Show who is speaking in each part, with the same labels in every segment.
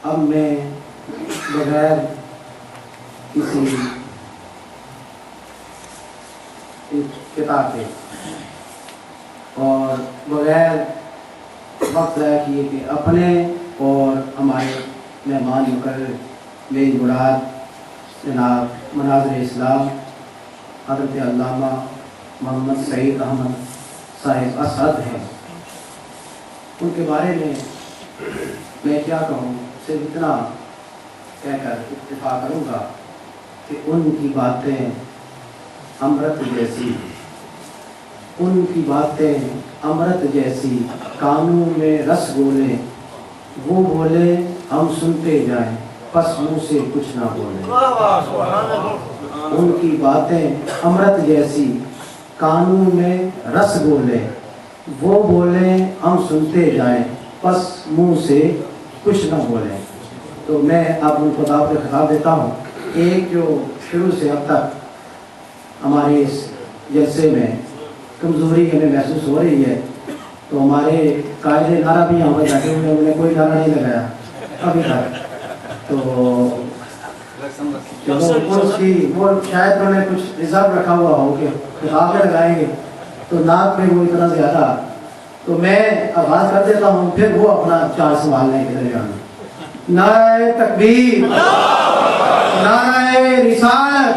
Speaker 1: اب میں بغیر کسی کتاب کے اور بغیر وقت ضائع کیے کہ اپنے اور ہمارے مہمان مقرر میری مراد جناب مناظر اسلام حضرت علامہ محمد سعید احمد صاحب اسد ہیں، ان کے بارے میں کیا کہوں، صرف اتنا کہہ کر اکتفا کروں گا کہ ان کی باتیں امرت جیسی، ان کی باتیں امرت جیسی، کانوں میں رس گولے، وہ بولے ہم سنتے جائیں پس منہ سے کچھ نہ بولیں۔ ان کی باتیں امرت جیسی، کانوں میں رس گولے، وہ بولے ہم سنتے جائیں پس منہ سے کچھ نہ بولیں۔ تو میں اب ان کو دعوت خطاب دیتا ہوں۔ ایک جو شروع سے اب تک ہمارے اس جلسے میں کمزوری ہمیں محسوس ہو رہی ہے، تو ہمارے قائد نعرہ بھی یہاں پر بیٹھے ہوئے، انہوں نے کوئی نعرہ نہیں لگایا ابھی تک، تو اس کی وہ شاید انہوں نے کچھ ریزرو رکھا ہوا ہو کہ خطابیں لگائیں گے تو نعت میں وہ اتنا زیادہ، تو میں آغاز کر دیتا ہوں، پھر وہ اپنا چار سوال لیں کے درمیان۔ نعرہ تکبیر، نعرہ رسالت،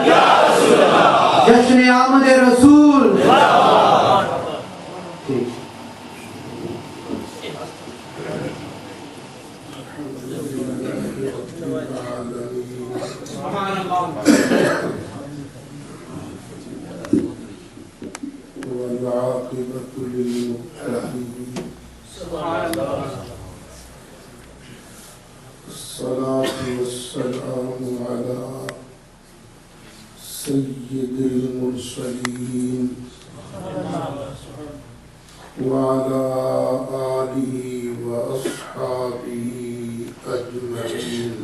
Speaker 1: جشن آمد رسول۔
Speaker 2: والعاقبة للمتقين، الصلاة والسلام على سيد المرسلين وعلى آله وأصحابه أجمعين،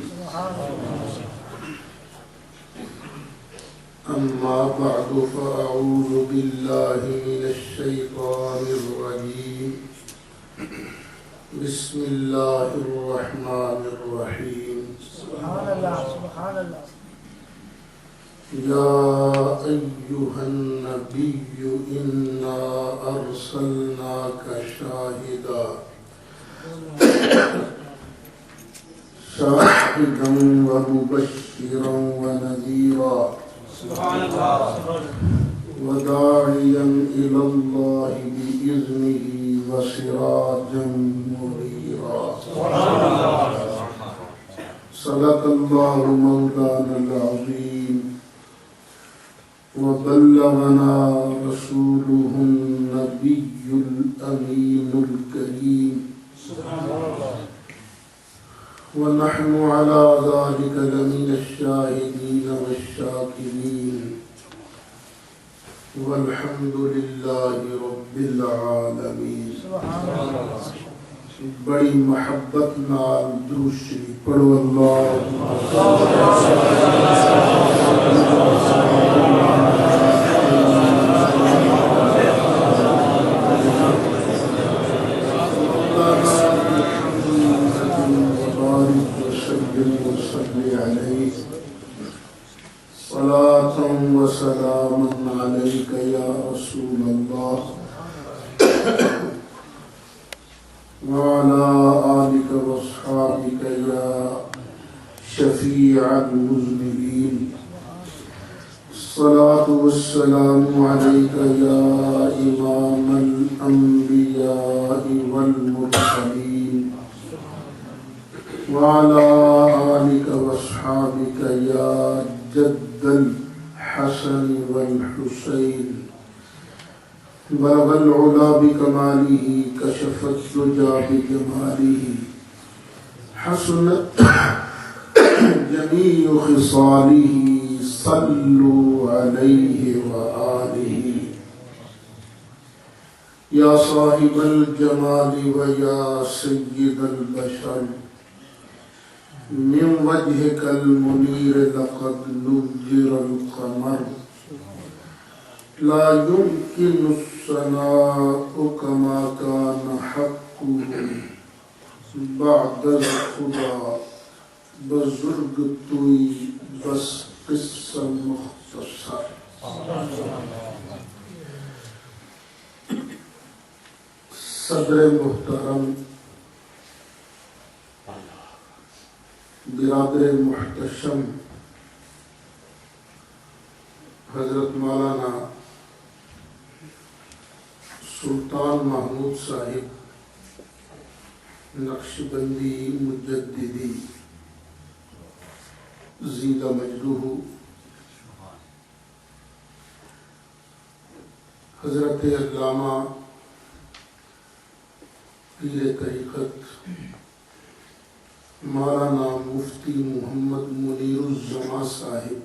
Speaker 2: أما بعد فأعوذ بالله من الشيطان الرجيم، بسم الله الرحمن الرحيم۔
Speaker 3: سبحان الله سبحان الله۔
Speaker 2: يا أيها النبي إنا أرسلناك شاهدا ومبشرا ونذيرا وداعيا إلى الله بإذنه وسراجا منيرا۔ صدق الله مولانا العظيم وبلغنا رسوله النبي الأمين الكريم، ونحن على ذلك لمن الشاهدين والشاكرين، والحمد لله رب العالمين۔ بڑی محبت نال درود شریف پڑھو، اللہم صلاة وسلاما عليك يا رسول الله وعلى آلك واصحابك يا شفيع المذنبين، الصلاة والسلام عليك يا إمام الأنبياء والمرسلين وعلى آلك واصحابك يا جد الحسن والحسين، بلغ العلا بكماله كشف الدجى بجماله، حسنت جميع خصاله، صلوا عليه وآله۔ يا صاحب الجمال ويا سيد البشر، من وجهك المنير لقد نذر القمر، لا يمكن الثناء كما كان حقه بعد الخدا، بزرگ توئی بس قصہ مختصر صدر محترم برادر محتشم حضرت مولانا سلطان محمود صاحب نقشبندی مجددی زیدہ مجدہ، حضرت علامہ پیر طریقت مولانا مفتی محمد منیر الزما صاحب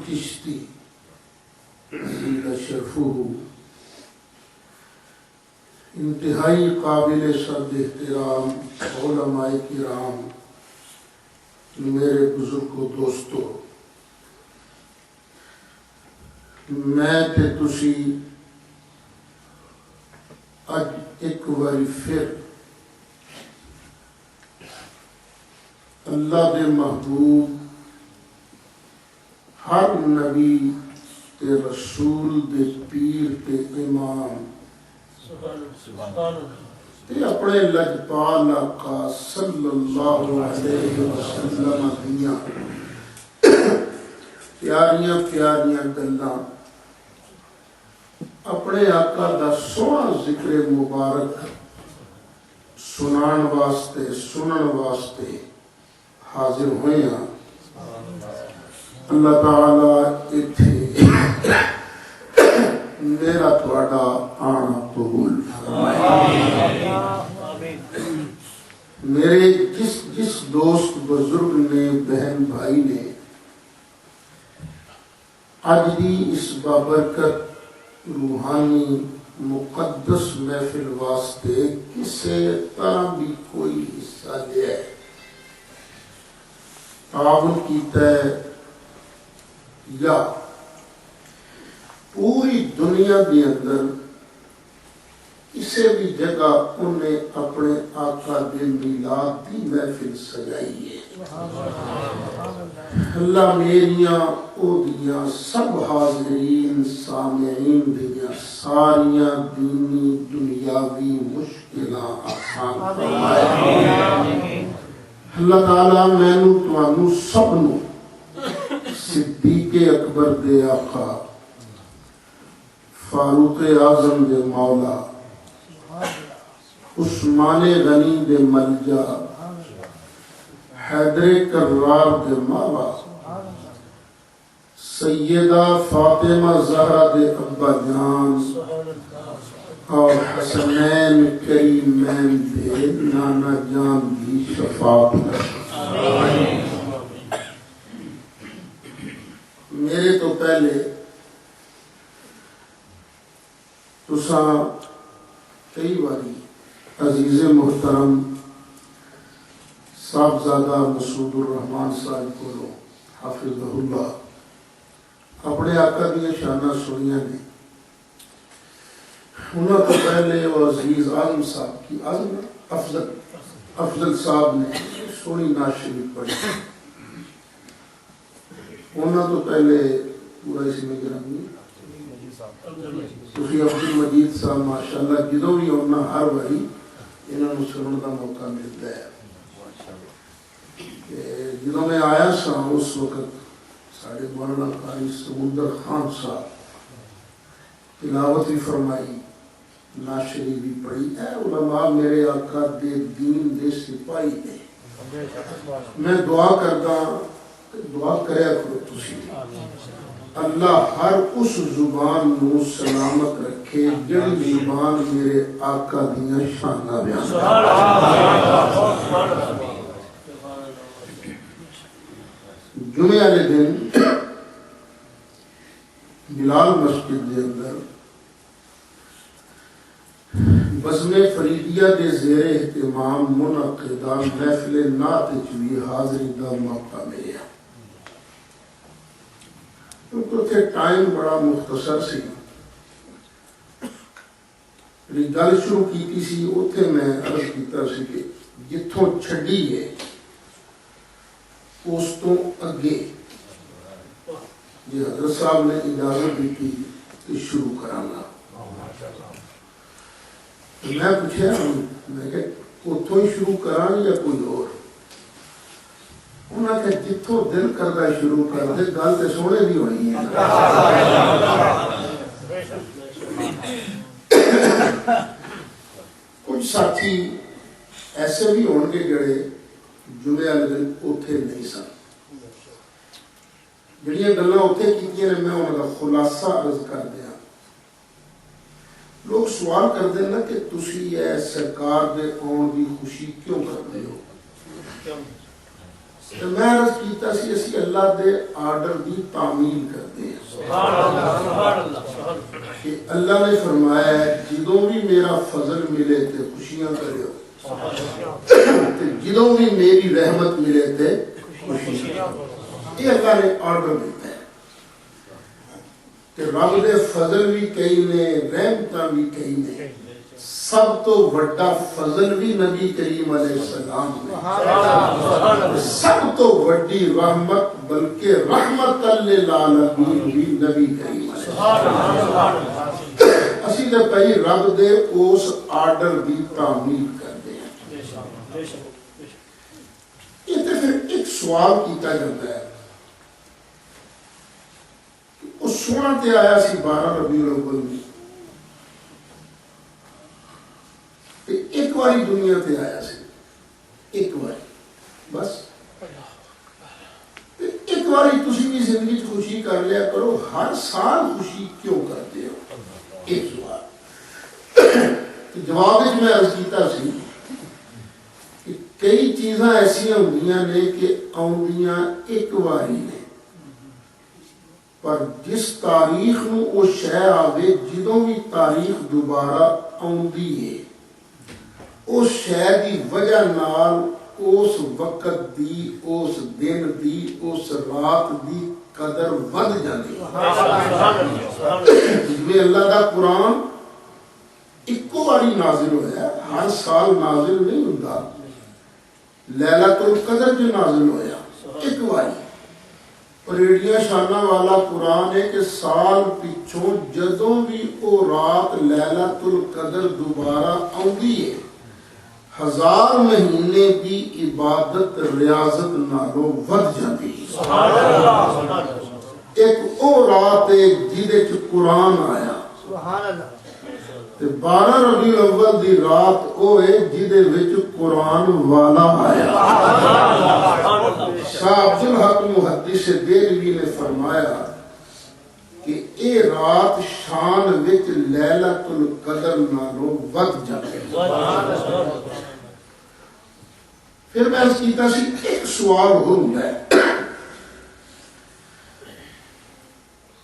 Speaker 2: چشتی زیدہ شرفہ، انتہائی قابل شد احترام علماء کرام، میرے بزرگو دوستو، میں تے تسی اج ایک باری پھر اللہ دے محبوب ہر نبی تے رسول دے پیر تے امام تے اپنے لجپال آقا صلی اللہ علیہ وسلم دیاں پیاریاں پیاریاں گلاں اپنے آقا دا سونا ذکر مبارک سنان واسطے سنن واسطے حاضر ہوئے ہیں۔ اللہ تعالیٰ اتھے میرا تواڈا آنا قبول فرمائے۔ میرے جس دوست بزرگ نے بہن بھائی نے آج دی اس بابرکت روحانی مقدس محفل واسطے کسے طرح بھی کوئی حصہ لیا ہے، تعاون کیتا ہے یا پوری دنیا کے اندر کسی بھی جگہ انہیں اپنے آقا دے میلاد کی محفل سجائی ہے، اللہ میریاں او دیاں سب حاضرین سامعین دیاں ساریاں دینی دنیاوی مشکلاں آسان فرمائے۔ اللہ تعالیٰ مینوں تانوں سب نو صدیق اکبر دے آقا، فاروق اعظم دے مولا، عثمان غنی دے ملجا، حیدر کرار دے ماوا، سیدہ فاطمہ زہرا دے ابا جان اور حسنین کریمین دے نانا جان دی شفاعت میرے تو پہلے تساں کئی باری عزیز محترم صاحبزادہ مسعود الرحمان صاحب کو حافظہ اللہ اپنے آقا دیا شانہ سنیاں نے، انہوں تو پہلے وہ عزیز اعظم صاحب کی افضل صاحب نے سونی نعت شریف پڑھی، انہوں تو پہلے پورا اس میں گرامی تسی عبد المجید صاحب ماشاءاللہ جدوں بھی ہونا ہر باری انہوں نے سننے کا موقع ملتا ہے۔ جدوں میں آیا سا اس وقت ساڑھے مولانا قاری سمندر خان صاحب تلاوت بھی فرمائی، نعت شریف بھی پڑھی۔ اے علماء میرے آقا دے دین دے سپاہی نے، میں دعا کردا دعا کریا کرو تسی اللہ ہر اس زبان نو سلامت رکھے جڑی زبان میرے آقا دیاں شانہ بیان جمعے والے دن بلال مسجد دے اندر بزم فریدیہ دے زیر اہتمام منعقدہ محفل نعت بھی حاضری دا موقع ملیا، کیونکہ تھے ٹائم بڑا مختصر سی، گل شروع کی سی اتنے میں عرض کیتا سی کہ جتوں چھڑی ہے اس تو اگے جی حضرت صاحب نے اجازت دیتی تو شروع کرانا. میں پوچھا میں کہ اتوں ہی شروع کرا یا کوئی اور؟ انہوں نے کہا جتوں دل کرتا شروع کر دے, گل تو سونے بھی ہونی ہے. کچھ ساتھی ایسے بھی ہون گے جڑے جمعے والے دن اتنے نہیں سن. جڑیاں گلاں اتنے کیتیاں نے میں انہوں کا خلاصہ عرض کر دیا. لوگ سوال کرتے ہیں نا کہ تسی یہ سرکار دے آن دی خوشی کیوں کرتے ہو؟ تو میں عرض کیتا سی اسی اللہ دے آرڈر دی تعمیل کرتے ہیں. کہ اللہ نے فرمایا ہے جدوں بھی میرا فضل ملے تے خوشیاں کریو, جدوں بھی میری رحمت ملے تے خوشیاں. یہ اللہ نے آرڈر دیتا ہے کہ رب دے فضل بھی کئی نے, رحمتاں بھی کئی نے. سب تو بڑا فضل بھی نبی کریم علیہ السلام نے. سب تو بڑی رحمت بلکہ رحمت للعالمین بھی نبی کریم علیہ السلام. اسی تے پہی رب دے اس آرڈر دی تعمیل کرتے ہیں. یہ تے پھر ایک سوال کیتا جاتا ہے کہ اس سونا تے آیا سی 12 ربیع الاول میں, ایک باری دنیا تے آیا سی, ایک باری بس. ایک باری تسی بھی زندگی خوشی کر لیا کرو. ہر سال خوشی کیوں کرتے ہو؟ ایک سوال. جواب میں عرض کیتا سی کہ کئی چیزاں ایسا ہوندیاں نے کہ آؤندیاں ایک باری نے, پر جس تاریخ نو وہ شے آوے جدوں بھی تاریخ دوبارہ آؤندی ہے اس شے دی وجہ نال اس وقت دی, اس دن دی, اس رات دی قدر ود جاندی. جویں اللہ دا قرآن ایکو باری نازل ہویا, ہر سال نازل نہیں ہوندا. لیلۃ القدر جو نازل ہویا ایک باری. اور ایڈیاں شانہ والا قرآن ہے کہ سال پچھوں جدوں بھی او رات لیلۃ القدر دوبارہ آؤندی ہے 1000 مہینے دی عبادت ریاضت نالوں ود جاتی. ایک او رات ہے جیدے چ قرآن آیا. 12 ربیع الاول دی رات او ہے جیدے وچ قرآن والا آیا. شاہ عبد الحق محدث دہلوی نے فرمایا کہ اے رات شان وچ لیلۃ القدر نالوں ود جاتی. پھر میں اس کیتا سی ایک سوال ہوں ہے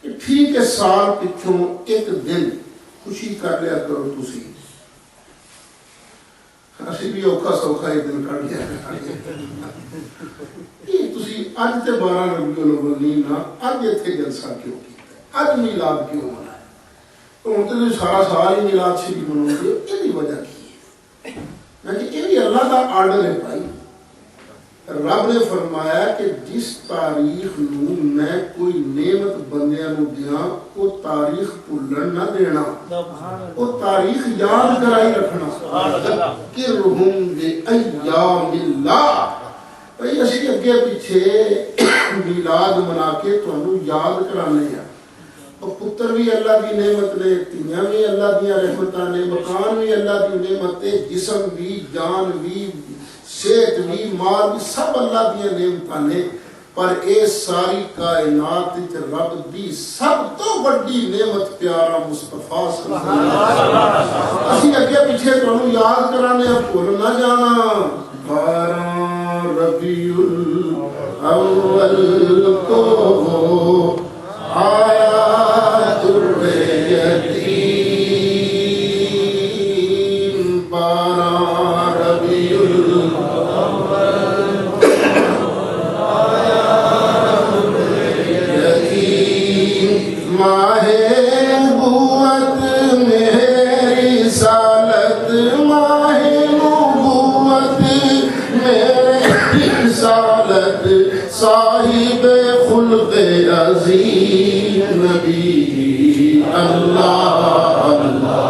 Speaker 2: کہ ٹھیک ہے سال پچھوں ایک دن خوشی کر لیا کرو تسی. اسی بھی اوکھا سوکھا ایک دن کر لیا. یہ تسی اج تے 12 ربیع الاول نہیں نا, اج اتنے جلسہ کیوں کیتا ہے, اج میلاد کیوں ہونا ہے؟ تو ہوں تو سارا سال ہی میلاد شریف مناؤ گے, یہ وجہ کی ہے؟ میں کہ یہ بھی اللہ کا آرڈر ہے بھائی. رب نے فرمایا کہ جس تاریخ نو میں کوئی نعمت بندیاں نو دیاں وہ تاریخ بھولن نہ دینا, وہ تاریخ یاد کرائی رکھنا. ذکرہم بایام اللہ. بھائی اسی اگے پیچھے میلاد منا کے تانوں یاد کرانے ہیں. اور پتر بھی اللہ کی نعمت نے, تیاں بھی اللہ دی رحمتاں نے, مکان بھی اللہ کی نعمت ہے, جسم بھی, جان بھی, صحت بھی, مال بھی, سب اللہ دی نعمتاں نے. پر اے ساری کائنات وچ رب دی سب تو بڑی نعمت پیارا مصطفیٰ صلی اللہ علیہ وسلم. اسی اگے پیچھے تانوں یاد کرانے ہیں, بھول نہ جانا. 12 ربیع الاول کو آیات الرحیم. 12 ربیع ماہ نبوت میری رسالت, ماہ نبوت میری رسالت, صاحب خلق عظیم نبی اللہ اللہ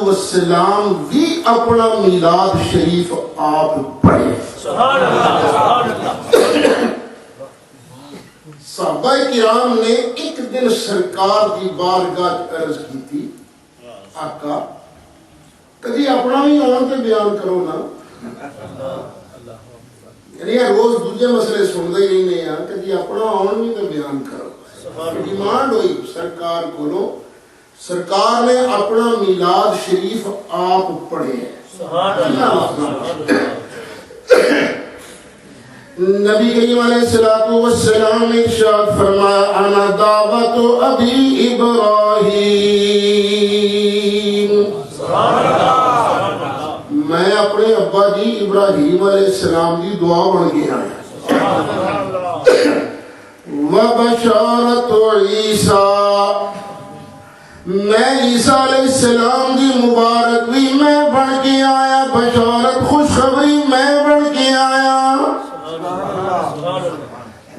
Speaker 2: والسلام بھی اپنا میلاد شریف آپ پڑھے. صحابہ کرام نے ایک دن سرکار کی بارگاہ عرض کی تھی آقا کبھی اپنا بھی آن پہ بیان کرو نا. یعنی روز دوسرے مسئلے سنتے ہی نہیں ہیں کبھی اپنا آن بھی تو بیان کرو. ڈیمانڈ ہوئی سرکار کو. سرکار نے اپنا میلاد شریف آپ پڑھے. نبی کریم علیہ الصلوۃ والسلام نے ارشاد فرمایا انا دعوت ابی ابراہیم. میں اپنے ابا جی ابراہیم علیہ السلام کی دعا بن گیا وبشارت عیسیٰ. میں عیسیٰ علیہ السلام کی مبارک بھی میں بن کے آیا. بشارت خوشخبری میں بن کے آیا.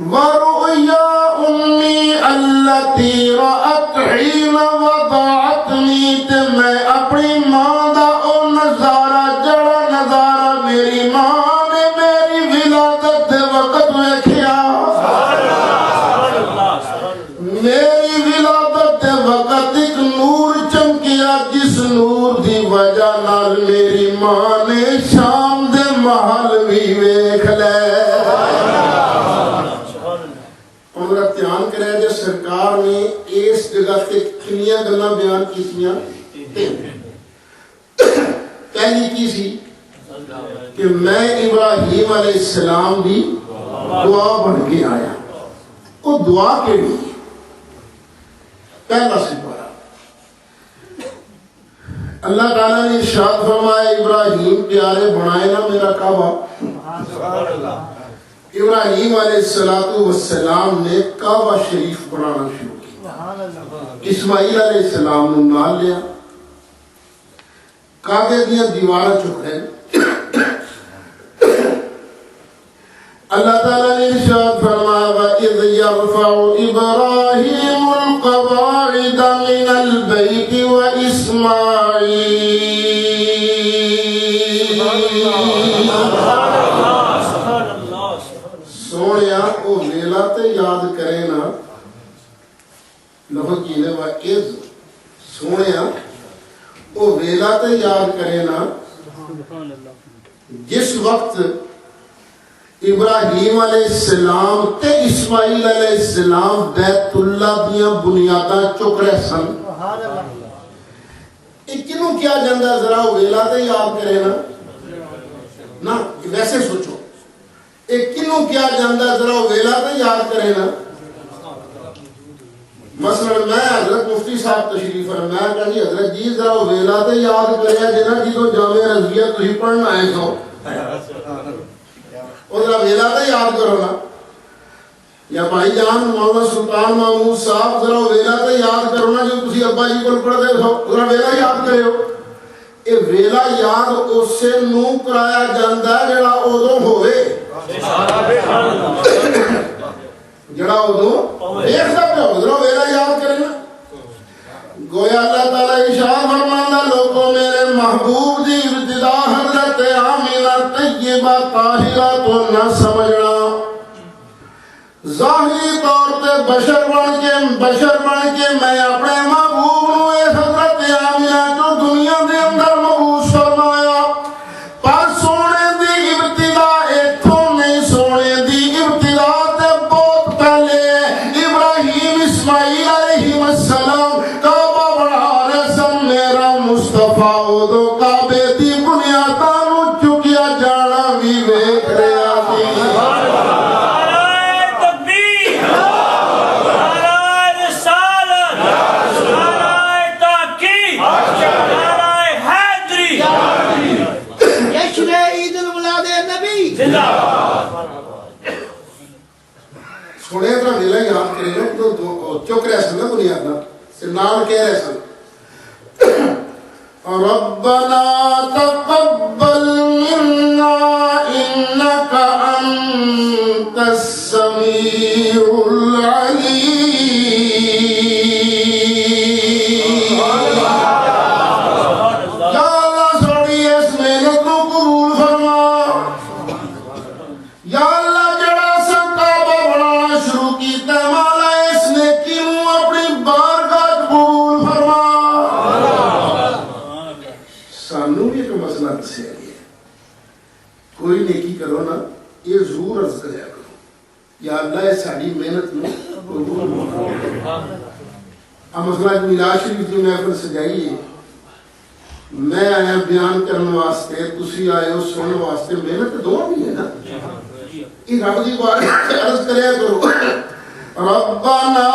Speaker 2: وَرُؤْيَا أُمِّي الَّتِي رَأَتْ حِينَ وَضَعَتْنِي. تے میں اپنی ماں دا او نظارہ جڑا نظارہ میری ماں نے میری ولادت دے وقت ویکھیا. میری ولادت دے وقت ایک نور چمکیا جس نور دی وجہ نال میری ماں نے شام دے محل بھی ویکھ لے. ہمارا دھیان کرے جو سرکار نے اس جگہ تے کنیاں گلاں بیان کیتیاں. پہلی کی سی کہ میں ابراہیم علیہ السلام دی دعا بن کے آیا. وہ دعا کیڑی پہلا سپارہ اللہ تعالیٰ نے ارشاد فرمایا ابراہیم پیارے بنائے نا میرا کعبہ. ابراہیم علیہ السلام نے کعبہ شریف بنانا شروع کیا.
Speaker 3: سبحان اللہ.
Speaker 2: اسماعیل علیہ السلام نے نال لیا, کعبے دیا دیوار چکھے. اللہ تعالیٰ نے ارشاد فرمایا وَإِذْ يَرْفَعُ إِبْرَاهِيمُ الْقَوَاعِدَ مِنَ الْبَيْتِ وَإِسْمَاعِيلُ. سونیا او ویلا تے یاد کرے نا, لفظ کی نے وَإِذْ, سونیا او ویلا تے یاد کرے نا جس وقت ابراہیم علیہ السلام تے اسماعیل علیہ السلام بیت اللہ دیاں بنیاداں چک رہے سن.
Speaker 3: سبحان اللہ.
Speaker 2: ایک کنوں کیا جاندہ ذرا ویلا تے یاد کرے نا, ویسے سوچو ایک کنوں کیا جاندہ ذرا ویلا تے یاد کرے نا. مثلا میں حضرت مفتی صاحب تشریف ہے, میں کہا جی حضرت جی ذرا ویلا تے یاد کرے جنا جی تو جامعہ رضویہ تھی پڑھنا ہے سو اور ذرا ویلا تے یاد کرو نا. یا بھائی جان مولانا سلطان محمود صاحب ذرا ویلا تے یاد کرو نا جو تسی ابا جی کو پڑھتے ہو, ذرا ویلا یاد کرے ہو. اے ویلا یاد اسے نو کرایا جاندہ ہے جڑا ادوں ہوئے, جڑا ادوں ایک سب ہو. ذرا ویلا یاد کرے نا. گویا اللہ تعالیٰ ارشاد فرماتا لوگوں میرے محبوب دی ابتدا حضرت آمینہ طیبہ طاہرہ تو نہ سمجھنا. ظاہری طور پہ بشر بن کے میں اپنے محبوب نو اے حضرت آمینہ جو دنیا دے اندر مبعوث فرمایا, پر سونے دی ابتدا ایتھوں نہیں, سونے دی ابتدا تے بہت پہلے ابراہیم اسماعیل علیہ السلام کعبہ بنا رہے سن. میرا مصطفیٰ ادو کعبے دی بنیاداں نو چکیا جانا بھی ویکھ رہا سی. سونے اتنا ویلا یاد کرے نا تو چک رہے سن نا بنیاداں سے نام کہہ رہے سن ربنا تقبل منا انك انت السميع العليم. یا اللہ سوڑی اس محنت کو قبول فرما. یا اللہ جڑا سنتابہ بنانا شروع کیتا مولا اس نے کیوں اپنی بارگاہ قبول فرما. سانو بھی ایک مسئلہ دسیا گیا, کوئی نیکی کرو نا یہ ضرور عرض کریا کرو یا اللہ ساری محنت میں قبول فرما. اب مسئلہ میلاد شریف کی محفل سجائی ہے, میں آیا بیان کرنے واسطے, تسی آئے ہو سننے واسطے, محنت دو بھی ہے نا. یہ رب دی بات عرض کریا کرو ربنا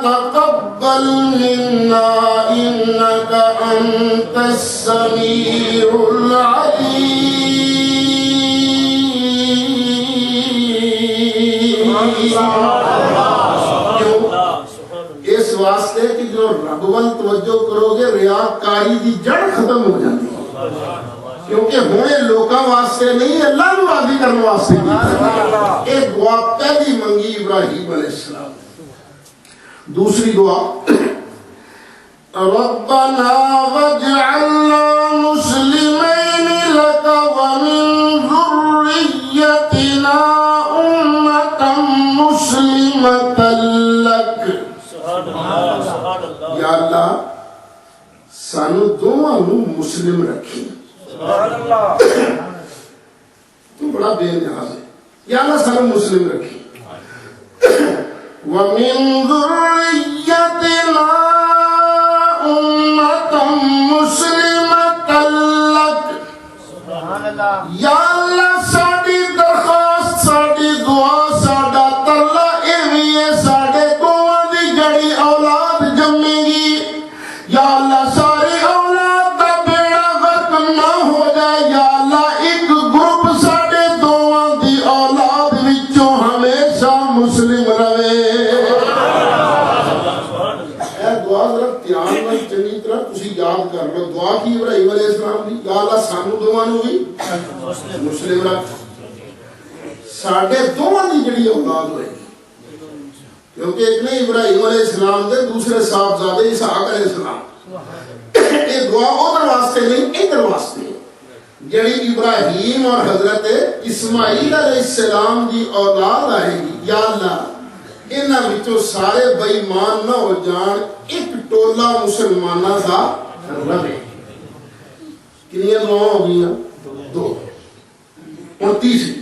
Speaker 2: تقبل منا انك انت السميع العليم. اس واسطے کہ جو رب ول توجہ کرو گے ریاکاری دی جڑ ختم ہو جاتی ہے, کیونکہ ہونے لوکاں واسطے نہیں اللہ نو راضی کرنے واسطے کی. ایک دعا پہلی منگی ابراہیم علیہ السلام. دوسری دعا ربنا واجعلنا مسلمین لک ومن ذریتنا امة مسلمة لک. یا اللہ سانو دونوں مسلم رکھی. تو بڑا بے نیاز ہے. یا اللہ سانو مسلم رکھی. وَمِن ذُرِّيَّتِنَا أُمَّةً مُسْلِمَةً لَكَ. یا اللہ ساڑی درخواست, ساڑی دعا, ساڑا ترلا ایویے ساڑے دعا دی جڑی اولاد جمے گی. یا اللہ ساری اولاد دا بیڑا غرق نہ ہو جائے. یا اللہ ایک گروپ ساڑے دعا دی اولاد وچ کر لو دعا کی ابراہیم علیہ السلام دی یا اللہ سانو دوواں نوں بھی مسلم رکھ ساڈے دوواں دی جڑی اولاد ہوئے کیونکہ ایک نے ابراہیم علیہ السلام دے دوسرے صاحبزادے اسحاق علیہ السلام یہ دعا ادھر واسطے نہیں ادھر واسطے جڑی ابراہیم اور حضرت اسماعیل علیہ السلام دی اولاد آئے گی یا اللہ انہاں وچوں سارے بے ایمان نہ ہو جان ایک ٹولہ مسلماناں دا رہے کنیاں دعاؤں ہو گئیاں دو اور تیسری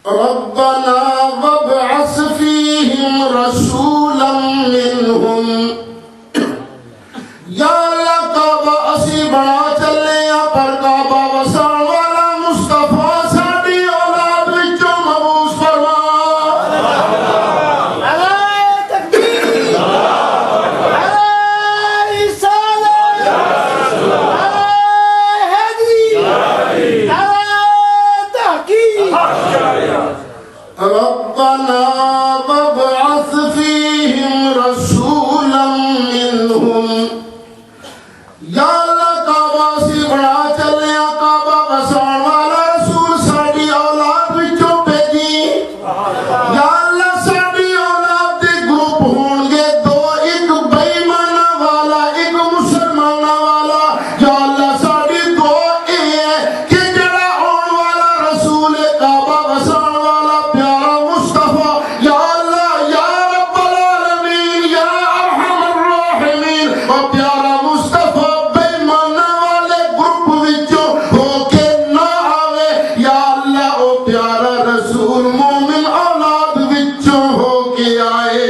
Speaker 2: ربنا وابعث فیہم رسولا منہم یا اللہ کعبہ اسی بنا چلے یا پر کعبہ وسان والا مصطفیٰ ساڈی اولاد وچوں مبعوث فرما
Speaker 3: نعرہ تکبیر نعرہ رسالت نعرہ حیدری نعرہ تحقیق
Speaker 2: ربنا وابعث فیہم رسولا منہم یا اللہ کعبہ سی بڑا چلے کعبہ بسان والا رسول ساڈی اولاد وچوں بھیجی یا اللہ ساڈی اولاد دے گروپ ہون گے دو ایک بے ایماناں والا ایک مسلماناں والا یا اللہ ساڈی دو اے ہے کہ جڑا آن والا رسول کعبہ بسان والا پیارا مصطفیٰ یا اللہ یا رب العالمین یا ارحم الراحمین اور پیارا مصطفیٰ رسول مومن اولاد وچوں ہو کے آئے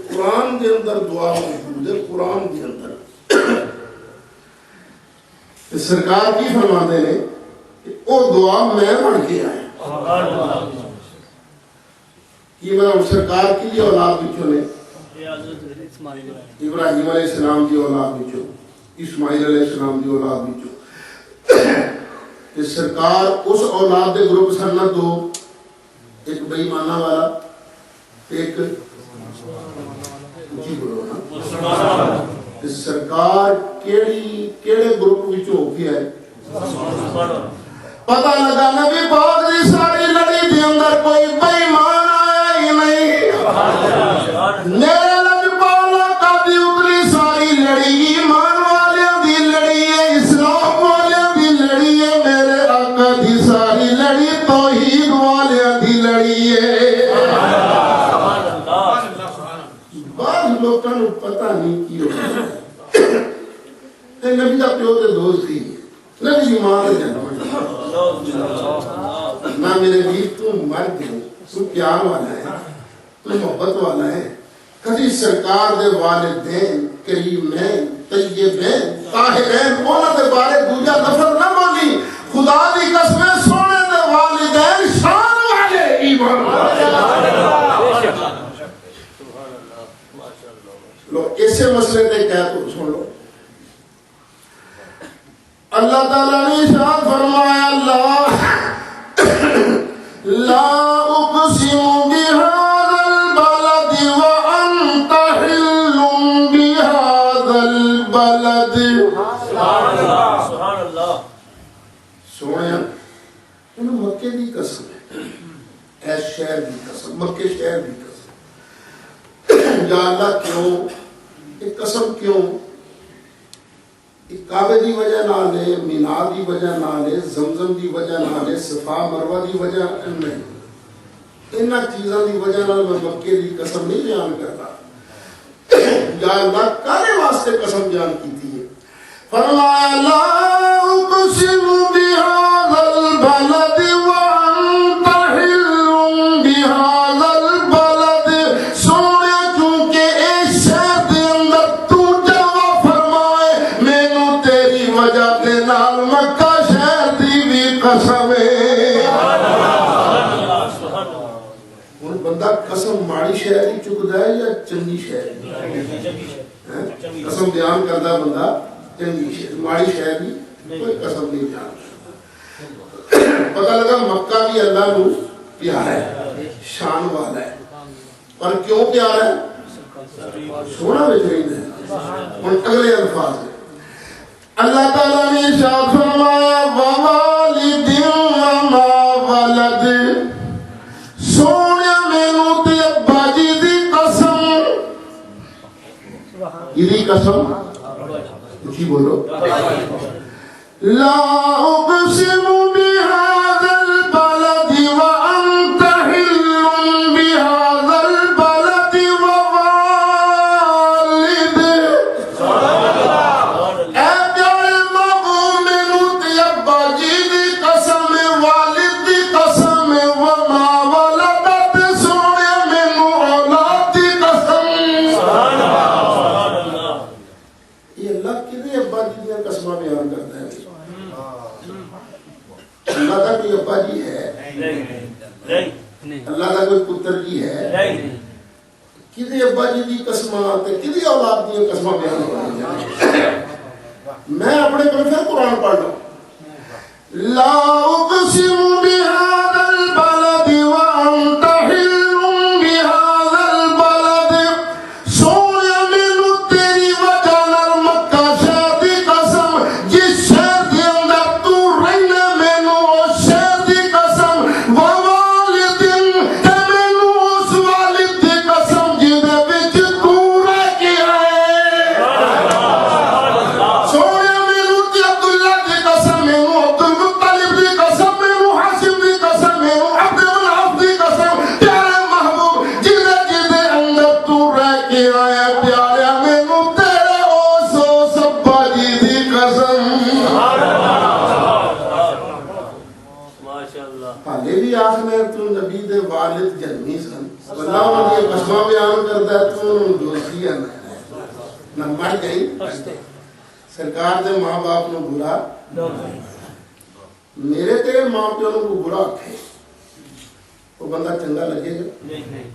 Speaker 2: قرآن دے اندر دعا موجود ہے قرآن دے اندر سرکار کی فرماندے نے کہ او دعا میں پڑھ کے آیا یہ مطلب سرکار کی دی اولاد وچوں نے ابراہیم علیہ السلام دی اولاد وچوں اسماعیل علیہ السلام دی اولاد وچوں کہ سرکار اس اولاد دے گروپ سن دو ایک بے ایمانہ والا ایک جی بولو نا کہ سرکار کیڑے گروپ وچ ہو کے آئے پتہ لگا نبی پاک دی ساری لڑی دے اندر کوئی بے ایمان آیا ہی نہیں میرے لجپالا کا دی اتری ساری لڑی ایمان والیاں دی لڑی ہے اسلام والیاں دی لڑی ہے میرے آقا دی ساری لڑی توحید والیاں دی لڑی ہے بعض لوگوں کو پتہ نہیں کی ہوتا ہے نبی دا پیو تے دوست ہی نبی دی ماں دے جنم نہ میرے بھی تو مر گئے تو پیار والا ہے تو محبت والا ہے کبھی سرکار دے والدین کریمین طیبین طاہرین انہاں دے بارے دوجا لفظ نہ بولی خدا دی قسم سونے دے والدین شان والے ایمان لو ایسے مسئلے تے کہہ تو سن لو اللہ تعالیٰ نے ارشاد فرمایا اللہ لا اقسم بهذا البلد وانت حل بهذا البلد سبحان اللہ سونے انہوں مکے دی قسم ہے اے شہر دی قسم مکے شہر دی قسم یا اللہ کیوں ایک قسم کیوں کعبے دی وجہ نہ لے مینا دی وجہ نہ لے زمزم دی وجہ نہ لے صفا مروہ دی وجہ نہیں انہاں چیزاں دی وجہ نہ میں مکے دی قسم نہیں بیان کرتا یا اللہ کارے واسطے قسم بیان کی تھی فرمایا لا اقسم بهذا البلد وانت حل بهذا البلد سونے چونکہ اس شہر دے اندر تو جلوہ فرمائے مینوں تیری وجہ دے نال مکہ شہر دی بھی قسم ہے ہن بندہ قسم ماڑی شہر ہی چکدا ہے یا چنگی شہر قسم بیان کردا بندہ چنگی شہر ماڑی شہر بھی کوئی قسم نہیں جانتا پتہ لگا مکہ بھی اللہ نو پیارا ہے شان والا ہے پر کیوں پیارا ہے سونا بچ رہی ہے. اور اگلے الفاظ اللہ تعالیٰ نے ارشاد فرمایا ووالد وما ولد سونے مینوں تے ابا جی دی قسم. یہ قسم جی بولو. لا اقسم بهذا البلد وانت حل بهذا البلد ووالد. اے پیارے محبوب مینوں تے ابا جی دی قسم والد دی قسم وما ولدت سونے مینوں اولاد دی قسم. یہ اللہ کدے ابا جی دی قسماں بیان کرتا ہے. اللہ کا کوئی ابا جی ہے؟ اللہ کا کوئی پتر جی ہے؟ کدے ابا جی دی قسماں تے کدے اولاد دی قسماں بیان کرتا ہے. میں اپنے کو پھر قرآن پڑھ لوں. لا اقسم بهذا البلد وانت حل بهذا البلد سونے مینوں تیری وجہ نال مکہ شہر دی قسم جس شہر دے اندر تو رہنا مینوں اس شہر دی قسم ووالد تے مینوں اس والد دی قسم جہدے وچ تو رہ کے آئے. سونے مینوں تے عبداللہ دی قسم مینوں عبد المطلب دی قسم مینوں ہاشم دی قسم مینوں عبد مناف دی قسم پیارے محبوب جہدے اندر تو رہ کے آیا پیارے مینوں تیرے اس ابا جی دی قسم. حالے بھی آخ میں تو نبی دے والد جنمی سن اللہ انہوں نے قسمہ بیان کرتا ہے تو انہوں نے دوستی ہے نہ مر گئی. سرکار دے ماں باپ نے برا میرے تیرے ماں پیوں کو برا آکھے وہ بندہ چنگا لگے گا نہیں.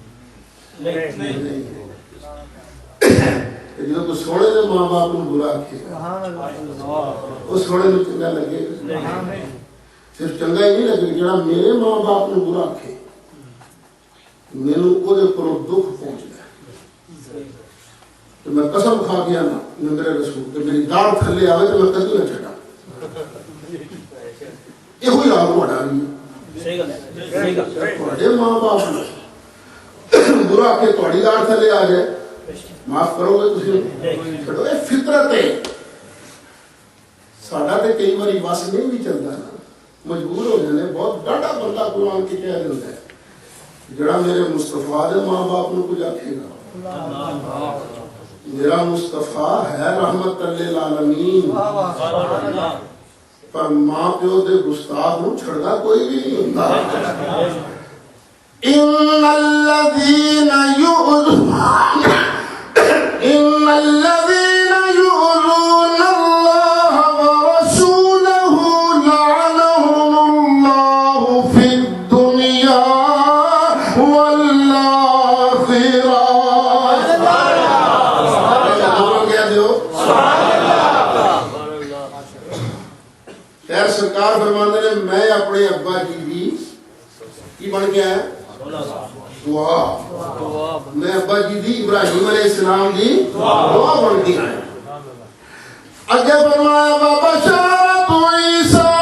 Speaker 2: جب تو سونے دے ماں باپ نے برا آکھے وہ سونے میں چنگا لگے گا. صرف چنگا ہی نہیں لگے جڑا میرے ماں باپ نے برا آکھے مینوں او دے پر دکھ پہنچ گیا. تو میں قسم کھا گیا نا میرے رسول کہ میری داڑھ تھلے آوے تو میں کدی نہ چھڈا. یہ ہوئی حال ہوا گئی. تھوڑے ماں باپ نے برا آکھے تھوڑی داڑھ تھلے آ جائے معاف کرو گے تسی چھڈو. یہ فطرت ہے. ساڈا تے کئی باری بس نہیں بھی چلتا نا مجبور ہو جانے. بہت ڈاڈا بندہ قرآن کی کہہ دیتا ہے جڑا میرے مصطفیٰ دے ماں باپ نے کچھ آکھے گا. میرا مصطفیٰ ہے رحمت للعالمین پر ماں پیو دے گستاخ نوں چھڑدا کوئی بھی نہیں ہوندا. ان الذین یؤذون اللہ ورسولہ لعنہم اللہ فی الدنیا والآخرہ. خیر سرکار فرماندے نے میں اپنے ابا جی دی کی بن گیا ہے دعا. میں ابا جی دی ابراہیم علیہ السلام دی دعا بن گیا ہے. اگے فرمایا بشارت عیسیٰ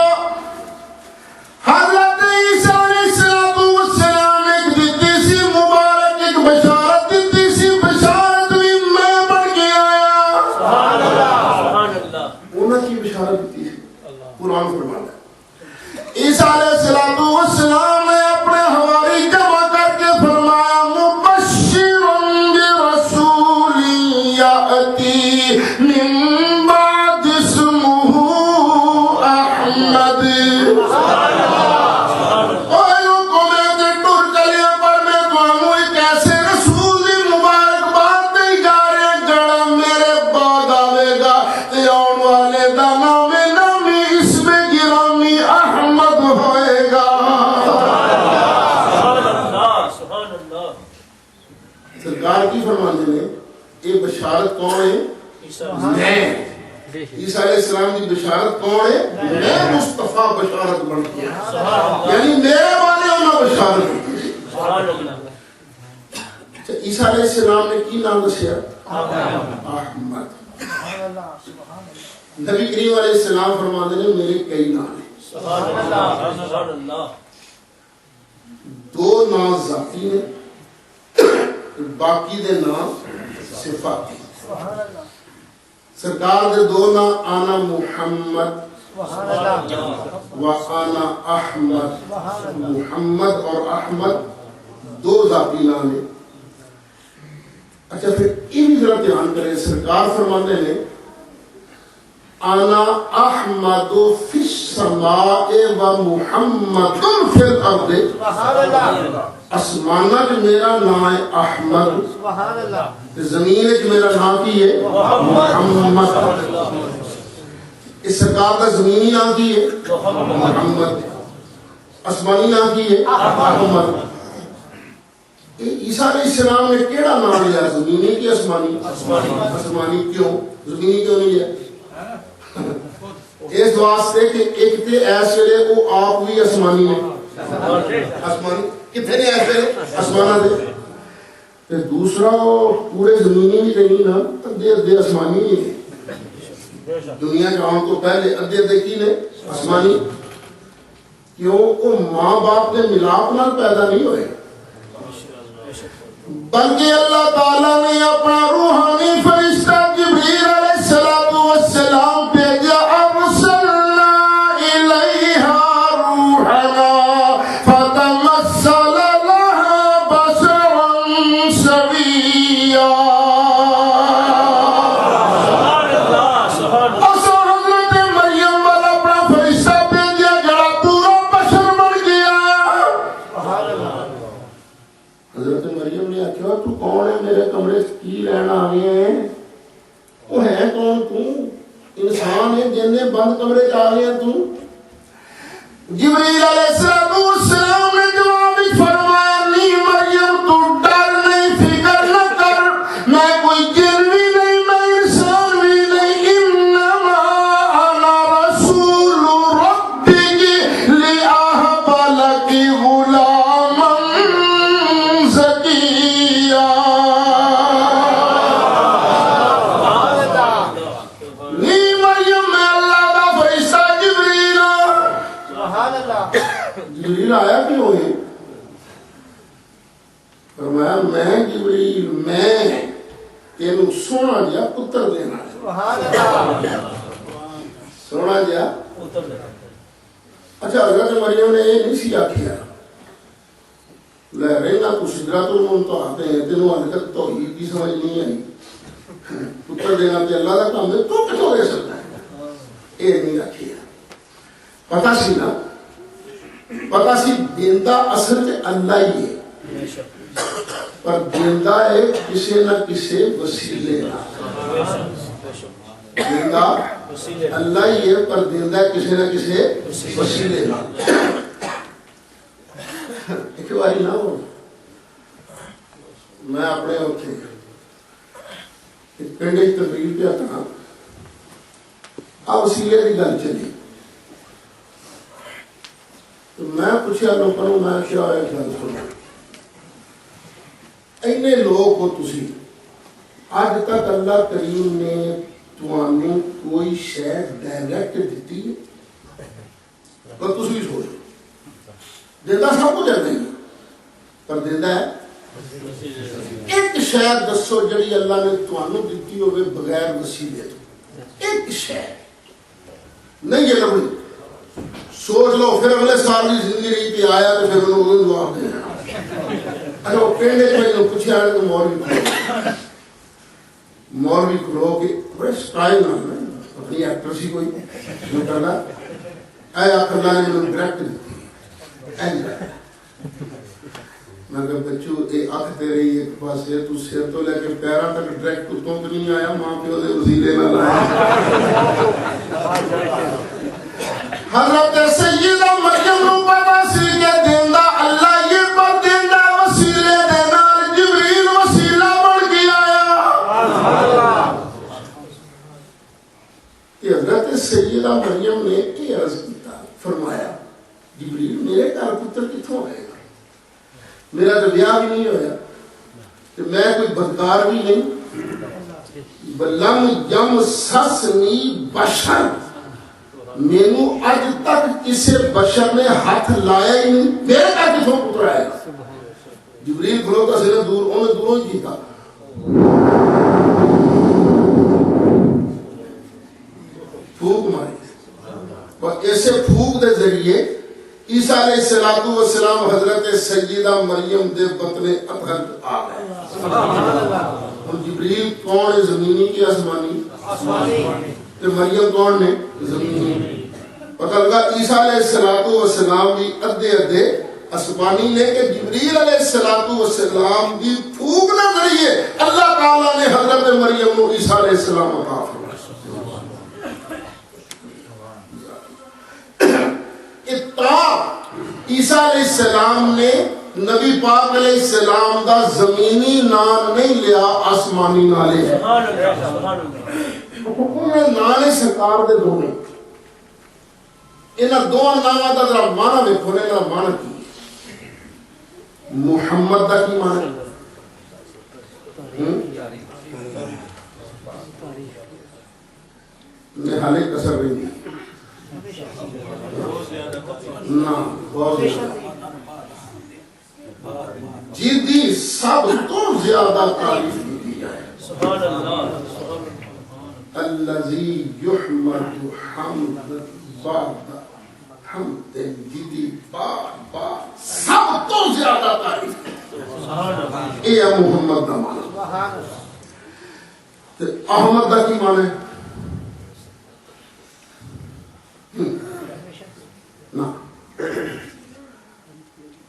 Speaker 2: حضرت عیسیٰ علیہ السلام ایک دیتی سی مبارک ایک بشارت دیتی سی. بشارت بھی میں بن کے آیا. انہوں کی بشارت دیتی سی قرآن فرماتا ہے. عیسیٰ علیہ السلام نے اپنے حواری جمع کر کے فرمایا مبشرا برسول یأتی من بعد اسمہ احمد. سرکار کی فرماندے نے یہ بشارت کون ہے؟ میں. عیسیٰ علیہ السلام کی بشارت کون ہے؟ میں مصطفیٰ بشارت بن گیا. یعنی میرے والے انہوں بشارت ہوتی ہے. عیسیٰ علیہ السلام نے کی نام دسیا؟ احمد. نبی کریم علیہ السلام فرماتے ہیں میرے کئی نام ہیں. دو نام ذاتی نے, باقی دے نام صفاتی. سرکار دے دو نام آنا محمد و آنا احمد. محمد اور احمد دو ذاتی نام ہیں. اچھا پھر یہ بھی ذرا دھیان کریں, سرکار فرماتے ہیں انا احمد فی السماء و محمد فی الارض. آسمانہ میں میرا نام ہے احمد, زمین میں میرا نام کی ہے محمد. اس سرکار کا زمینی نام کی ہے محمد, آسمانی نام کی ہے احمد. عیسیٰ علیہ السلام نے کیڑا نام لیا, زمینی کی آسمانی؟ آسمانی. کیوں زمینی کیوں نہیں ہے؟ اس واسطے کہ ایک تے ایس ویلے وہ آپ بھی آسمانی ہے. آسمانی کتنے نے ایس ویلے آسمانہ دے, دوسرا پورے زمینی بھی نہیں نا, ادھے ادھے آسمانی ہے. دنیا کے آن تو پہلے ادھے ادھے کی نے آسمانی. کیوں وہ ماں باپ نے ملاپ نہ پیدا نہیں ہوئے, بلکہ اللہ تعالیٰ نے اپنا روحانی فرشتہ جبریل علیہ السلام بھیجا. ارسلنا الیہا روحنا فتمثل لہا بشرا سویا. اصل حضرت مریم والا اپنا فرشتہ بھیجا جڑا پورا بشر بن گیا. حضرت مریم نے آخیا تو کون ہے, میرے کمرے کی لینا آئے ہیں؟ وہ ہے کون تو؟ انسان ہے جن نے بند کمرے چ آ گیا تو. جبریل علیہ السلام نے جواب فرمایا نہیں مریم تو ڈر نہیں, فکر نہ کر, میں کوئی جن بھی نہیں, میں انسان بھی نہیں. انما انا رسول ربک لاہب لک غلاما زکیا. جبریل آیا کیوں ہے؟ فرمایا میں جبریل میں تینوں سونا جا پتر دینا ہے. سونا جا پتر دینا. اچھا حضرت مریم نے یہ نہیں سی آخیا لے رہنا تو سدرات المنتہا آتے ہیں, تینوں آنے تک توحید کی سمجھ نہیں آئی. پتر دینا تو اللہ کا کام ہے, تو کتوں دے سکتا ہے؟ یہ نہیں آخیا. پتا سی نا, پتا سی دیندہ اصل سے اللہ ہی ہے, پر دیندہ ہے کسی نہ کسی وسیلے. دیندہ اللہ ہی ہے, پر دیندہ ہے کسی نہ کسی وسیلے. ایک باری نہ ہو, میں اپنے اتنے پنڈ تقریر پہ آتا ہوں, آ وسیلے کی گل چلی تو میں پوچھا لوگوں کو, میں کیا ہے گل سنو, اینے لوگ ہو تسی, اج تک اللہ کریم نے تمہیں کوئی شے ڈائریکٹ دیتی ہے؟ پر تسی بھی سوچو, دیندہ سب کو دینا ہی, پر دیندہ ہے ایک شے دسو جڑی اللہ نے تمہیں دیتی ہوئے بغیر وسیلے تو. ایک شے نہیں ہے لبڑی, سوچ لو. پھر اگلے سال کی زندگی رہی کہ آیا تو پھر انہوں نے جواب دینا. اچھا وہ پینڈے میں پوچھا ہے تو مولوی کھلو کہ بڑے سٹائل نہ اپنی ایکٹر سی کوئی جو کرنا اے اللہ نے انہوں ڈائریکٹ دیتی ہے. میں کہ بچو یہ اکھ تیری ایک پاس ہے, تو سر تو لے کے پیروں تک ڈائریکٹ کتوں تو نہیں آیا, ماں پیو دے وسیلے نہ لایا. حضرت سیدہ مریم نو پتا سی کہ دیندہ اللہ یہ, پر دیندہ وسیلے دینا جبریل وسیلہ بن کے آیا. کہ حضرت سیدہ مریم نے یہ عرض کیتا, فرمایا جبریل میرے گھر پتر کتوں آئے گا, میرا تو بیاہ بھی نہیں ہویا, کہ میں کوئی بدکار بھی نہیں. لم یم سسنی بشر, مینو اج تک کسی بشر نے ہاتھ لایا ہی نہیں. میرے کا کتوں پتر آئے گا؟ جبریل کھلوتا سے نے دور, انہیں دوروں ہی کیتا. پھوک ماری اور ایسے پھوک دے ذریعے عیسیٰ علیہ السلام حضرت سیدہ مریم دے بطن اطہر آ گئے. اور جبریل کون ہے؟ زمینی کی آسمانی؟ تے مریم کون نے؟ زمینی. پتہ لگا عیسیٰ علیہ السلام بھی ادھے آسمانی نے کہ جبریل علیہ السلام کی پھوک نہ ذریعے اللہ تعالیٰ نے حضرت مریم کو عیسیٰ علیہ السلام عطا فرمایا. عیسیٰ علیہ السلام نے نبی پاک علیہ السلام دا زمینی نام نہیں لیا, آسمانی نام لیا. انہیں نام سرکار دے دو نے. انہاں دو ناماں دا ذرا معنی ویکھو نے, انہاں معنی کی محمد دا کی معنی میں حالے کسر نہیں دی نا بہت جیدی سب تو زیادہ تعریف کی جائے. الذی یحمد حمد بعد حمد, جیدی بار سب تو زیادہ تعریف. اے محمد دا معنی. احمد دا کی معنی نا,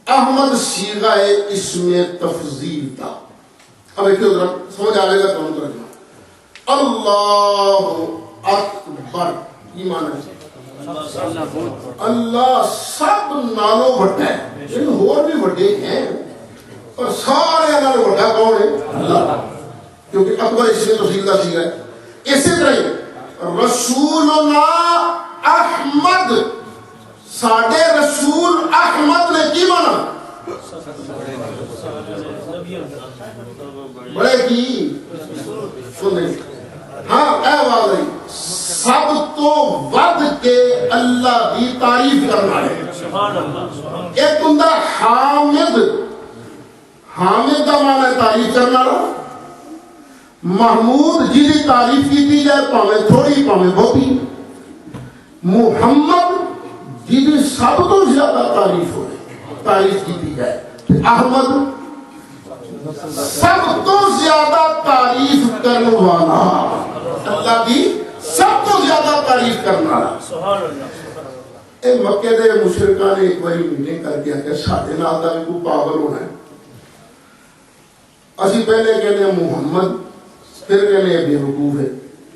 Speaker 2: احمد صیغہ اسم تفضیل تھا. اب ایک ذرا سمجھ آ جائے گا کون ترجمہ. اللہ اکبر یہ معنی ہے اللہ سب نالوں بڑا ہے. لیکن اور بھی بڑے ہیں اور سارے نالوں بڑا کون ہے؟ اللہ. کیونکہ اکبر اسم تفضیل کا صیغہ ہے. اسی طرح رسولنا احمد, ساڈے رسول احمد نے کی مانا؟ بڑے کی سنیں. ہاں اے والی سب تو ود کے اللہ کی تعریف کرنا ہے. ایک بندہ حامد, حامد کا مانا ہے تعریف کرنا. محمود جی کی تعریف کی جائے پاویں تھوڑی پاویں بہتی. محمد جی سب تو زیادہ تعریف کی جائے. احمد سب تو زیادہ تعریف کرنے والا, اللہ کی سب تو زیادہ تعریف کرنا. اے مکے دے مشرکاں نے ایک باری میٹنگ کر کے کہ ساڈے نال دا بھی کوئی پاگل ہونا ہے. اسی پہلے کہنے محمد, پھر کہنے بے وقوف ہے.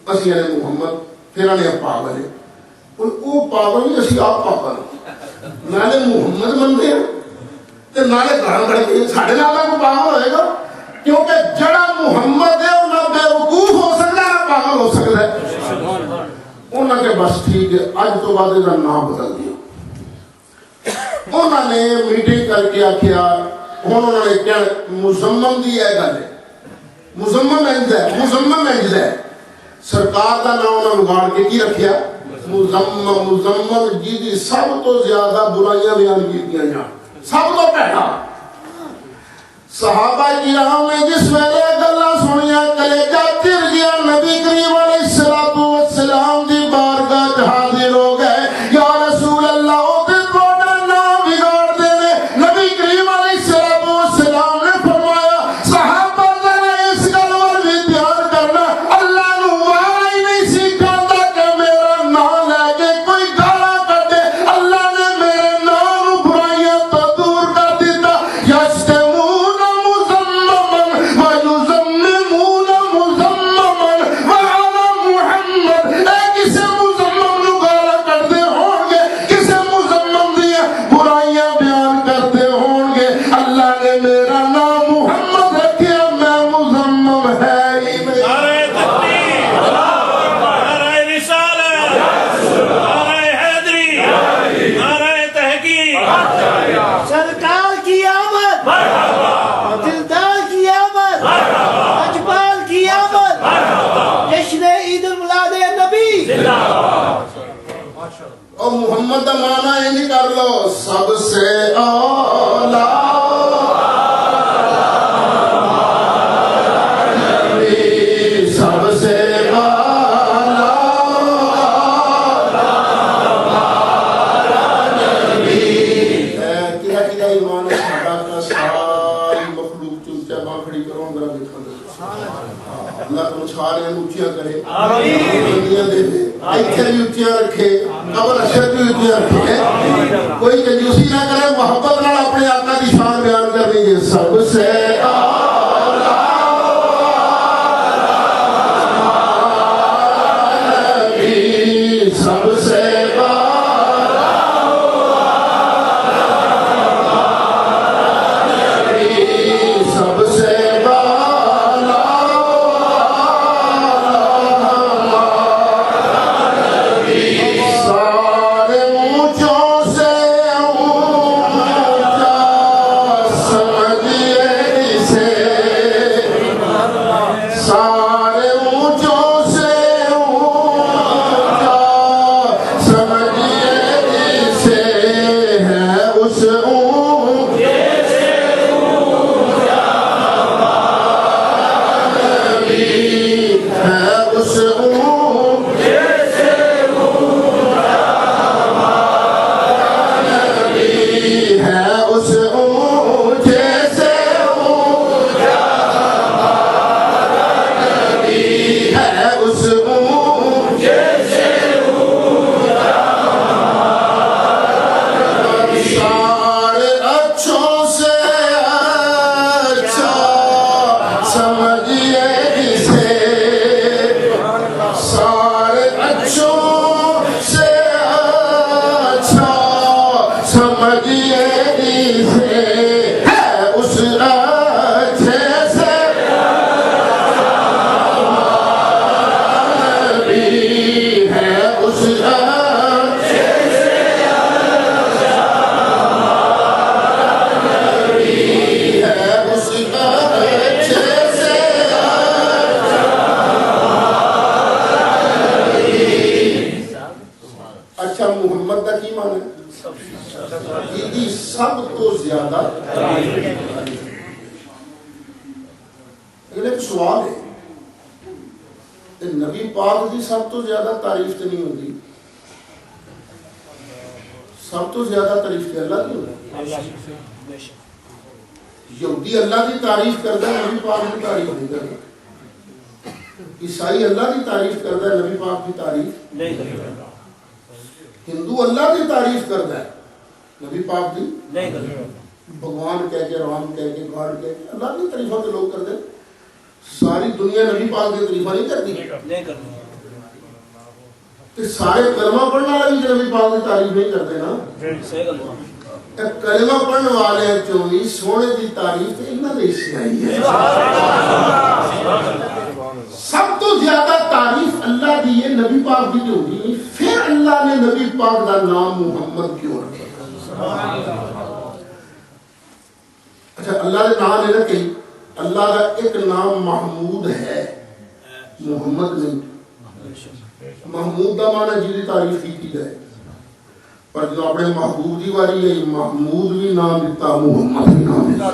Speaker 2: اسی کہنے محمد, پھر کہنے پاگل ہے. وہ پاگل نہیں, اسی آپ پاگل. نالے محمد منتے ہیں تے نالے گھر بڑھ کے ساڈے نال کو پاگل ہوئے گا. کیونکہ جڑا محمد ہے وہ نہ بے وقوف ہو سکتا ہے نہ پاگل ہو سکتا ہے. انہوں نے بس ٹھیک ہے اج تو بعد یہ نام بدل دیا. انہوں نے میٹنگ کر کے آخیا انہوں نے کیا مزمم دی ہے گل ہے. مزمم انج ہے سرکار کا نام انہوں نے بگاڑ کے کی رکھیا مزمم جی دی سب تو زیادہ برائیاں بیان کی جان, سب تو پہلا. صحابہ کرام نے جس ویلے گلاں سنیاں کلیجہ پھر گیا. نبی کریم علیہ السلام دی بارگاہ حاضر ہو گئے. یا رسول اللہ او تے تہاڈا نام بگاڑ دے. نبی کریم علیہ السلام نے فرمایا صحابہ ذرا اس گل ور بھی دھیان کرنا, اللہ نو وارا ہی نہیں سکھاندا کہ میرا نام لے کے کوئی گالاں کڈے. اللہ نے میرے نام نو برائیاں تو دور کر دیتا. یشتمون مزممن ویزممون مزممن وعلی محمد. ایک محمد کا معنی انج کر لو سب سے اولا نبی سب سے اولا نبی کیا ایمان ہے ساڈا کا ساری مخلوق چونچا ماں کھڑی کرو ذرا دیکھو اللہ کو سارے اونچیاں کرے آمین دے دے ایتھے بھی اونچیاں رکھے قبر اشر بھی اونچیاں رکھے کوئی کنجوسی نہ کرے محبت نال اپنے آقا کی شان بیان کرنی ہے سب سے اعلیٰ نبی سب سے سب تو زیادہ ایک سوال ہے نبی پاک کی سب تو زیادہ تعریف تو نہیں ہوتی سب تو زیادہ تعریف تو اللہ کی ہوتی یہودی اللہ کی تعریف کرتا ہے نبی پاک کی تعریف نہیں کرتا عیسائی اللہ کی تعریف کرتا ہے نبی پاک کی تعریف نہیں کرتا ہندو اللہ کی تعریف کرتا ہے نبی پاک دی نہیں کرتے بھگوان کہہ کے رام کہہ کے گاڈ کہہ کے اللہ کی تعریفوں کے لوگ کرتے ساری دنیا نبی پاک کی تعریفیں نہیں کرتی سارے کلمہ پڑھنے والے بھی نبی پاک کی تعریف نہیں کرتے نا کلمہ پڑھنے والے چوی سونے کی تعریف انہوں نے سکھائی ہے سب تو زیادہ تعریف اللہ دی ہے نبی پاک کی جو ہوگی پھر اللہ نے نبی پاک کا نام محمد کیوں رکھا اچھا اللہ کے نام ہے نا کہ اللہ کا ایک نام محمود ہے محمد نہیں محمود کا معنی جی کی تعریف کی جائے پر جو اپنے محبوب کی واری ہے محمود بھی نام دیتا محمد بھی نام دیتا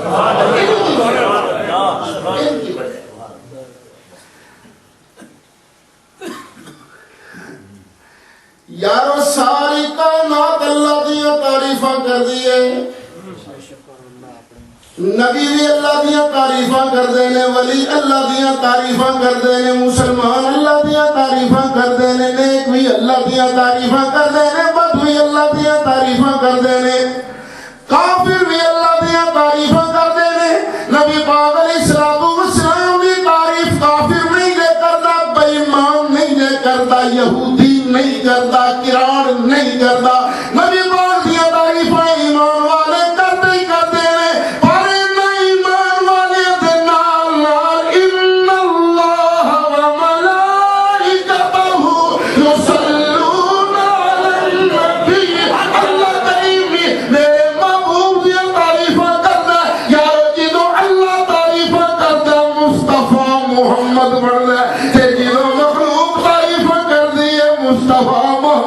Speaker 2: یارو ساری کائنات اللہ دیا تعریفاں کر دیئے نبی بھی اللہ دیا تعریفاں کر دینے ولی اللہ دیا تعریفاں کر دینے مسلمان اللہ دیا تعریفاں کر دینے نیک بھی اللہ دیا تعریفاں کر دینے بد بھی اللہ دیا تعریفاں کر دینے کافر بھی اللہ دیا تعریفاں کر دینے نبی پاک علیہ السلام کی تعریف کافر نہیں دے کرتا بے ایمان نہیں دے کرتا یہودی نہیں کرتا کران نہیں کرتا نبی پاک دیا تعریفاں ایمان والے کرتے ہی کرتے ہیں پر ایمان والے دے نال نال ان اللہ و ملائکتہ یصلون علی النبی اللہ کریم میرے محبوب دیا تعریفاں کرتا ہے یار جدو اللہ تعریفاں کرتا ہے مصطفیٰ محمد بڑھتا ہے جدو مخلوق تعریفاں کر دی ہے مصطفیٰ محمد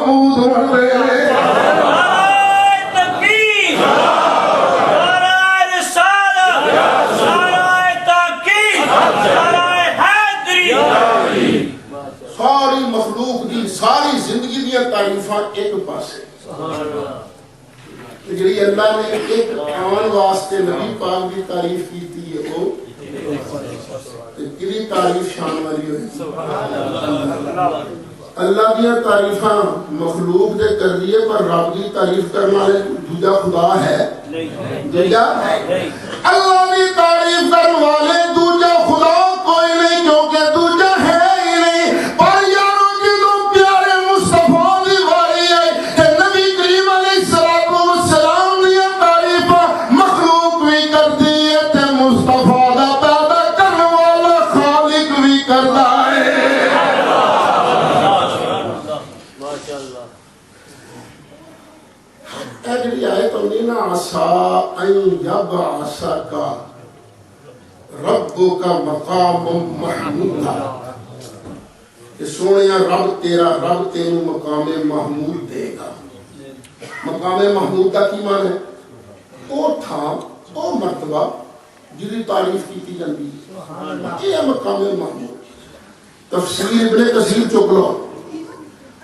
Speaker 2: جڑی اللہ نے ایک آن واسطے نبی پاک کی تعریف کی تھی وہ کتنی تعریف شان والی ہوئی. اللہ دیا تعریفاں مخلوق دے کر دیے پر رب کی تعریف کرنے والے دوجا خدا ہے دوجا اللہ کی تعریف کرنے والے دوجا خدا کوئی نہیں کیونکہ دوجا ہے ہی نہیں. پر یارو جنوں پیارے مصطفیٰ دی واری آئی کہ نبی کریم علیہ السلام دی تعریفاں مخلوق بھی کر دی ہے تے مصطفیٰ دا پیدا کرنے والا خالق بھی کردا ہے. اجڑی آیت ہوندی نا عسا ان یبعثک ربک مقام محمود کہ سونیا رب تینوں مقام محمود دے گا. مقام محمود کا کی معنی ہے؟ وہ تھا وہ مرتبہ جدی تعریف کی جاندی یہ مقام محمود. تفسیر ابن کثیر چک لو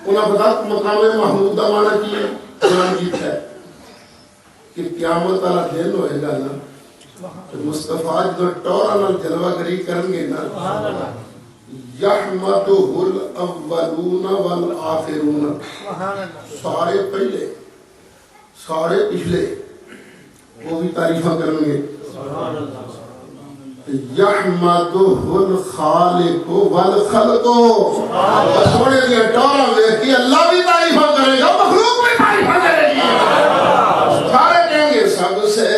Speaker 2: انہاں بتا مقام محمود کا معنی کی ہے. قرآن جیت ہے کہ قیامت والا دن ہوئے گا نا مصطفیٰ جو ٹورا نال جلوہ گری کریں گے نا یحمدہ الاولون والآخرون سارے پہلے سارے پچھلے وہ بھی تعریفہ کریں گے. یحمدہ الخالق والخلق سونے دیا ٹورا دیکھی اللہ بھی تعریفہ کرے گا مخلوق بھی تعریفہ کرے گی. سارے کہیں گے سب سے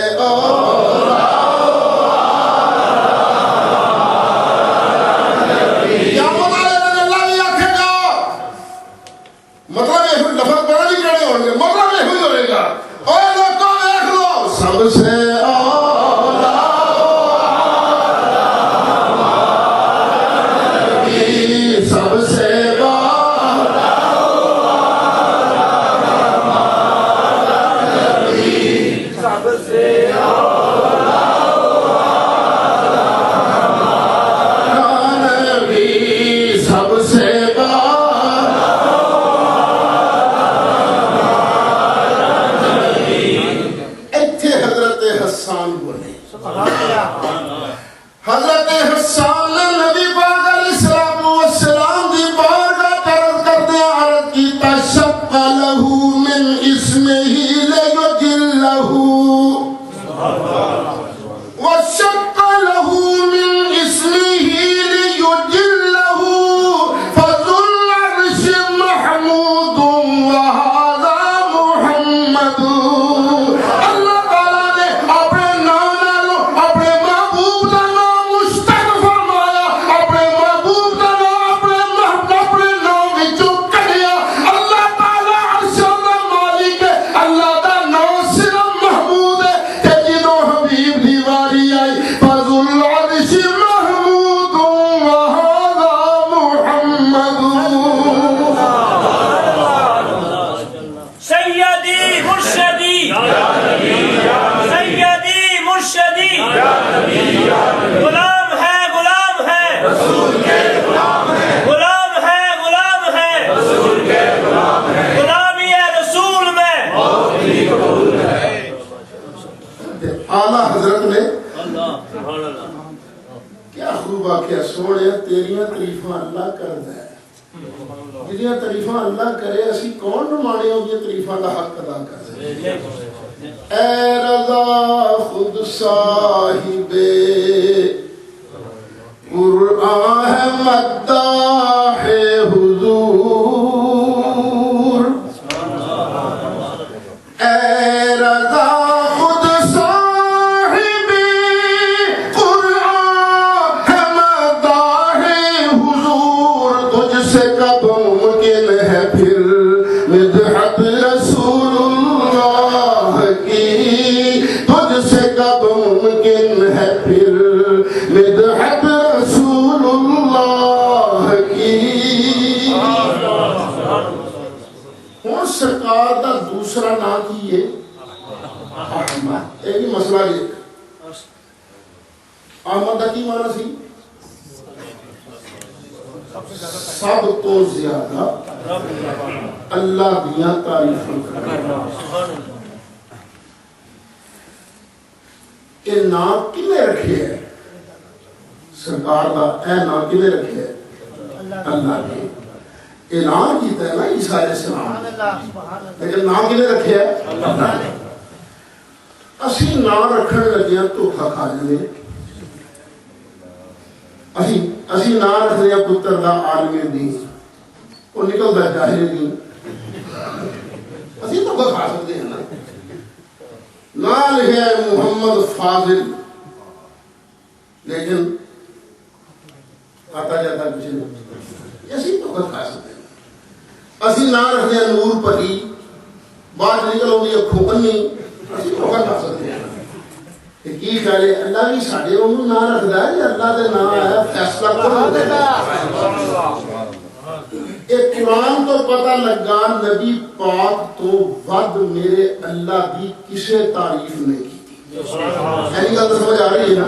Speaker 2: مطلب یہ لفظ بڑا نہیں کہنے ہوں گے مطلب یہ ہوئے گا اور لوگوں دیکھ لو سب سے حضرت حسان نبی پاک علیہ السلام دی بارگاہ طرز کرتے عرض کی تشق لہو من اسمہی لیجلہو وشق لہو من اسمہی لیجلہو فذو العرش محمود وہذا محمد. اعلیٰ حضرت نے کیا خوب آکھیا سوڑے تیریاں تعریفاں اللہ کردا ہے. جنیاں تعریفاں اللہ کرے اسی کون نمانے ہو گیا تعریفاں کا حق ادا کر. اے رضا خود صاحب قرآن ہے مداح حضور. اے رضا سرکار دا دوسرا نام کی ہے احمد. یہ بھی مسئلہ یہ احمد دا کی معنی سی سب تو زیادہ اللہ دیاں تعریفاں کرنا. یہ نام کنے رکھے ہے سرکار کا اے نام کنے رکھے ہے اللہ نے اعلان کیتا ہے نا عیسیٰ علیہ السلام لیکن نام کنے رکھے ہے اللہ نے اسی نام رکھنے لگے ہیں دھوکھا کھا جانے اسی نام رکھنے ہیں پتر دا عالم دین وہ نکلتا جاہل دین اسی دھوکھا کھا سکتے ہیں نا نام لکھے ہے محمد فاضل لیکن آتا جاتا کچھ نہیں اسی دھوکھا کھا سکتے ہیں اسی نام رکھنے ہیں نور پری بات نکل ہوگی اکھوں کنی اسی دھوکھا کھا سکتے ہیں کی خیال ہے اللہ بھی ساڑھے انہوں نہ رکھتا ہے یا اللہ دے نام آیا فیصلہ کرو ایک قرآن تو پتہ لگا نبی پاک تو ود میرے اللہ دی کسے تعریف نہیں کی تھی یعنی گل تو سمجھ آ رہی ہے نا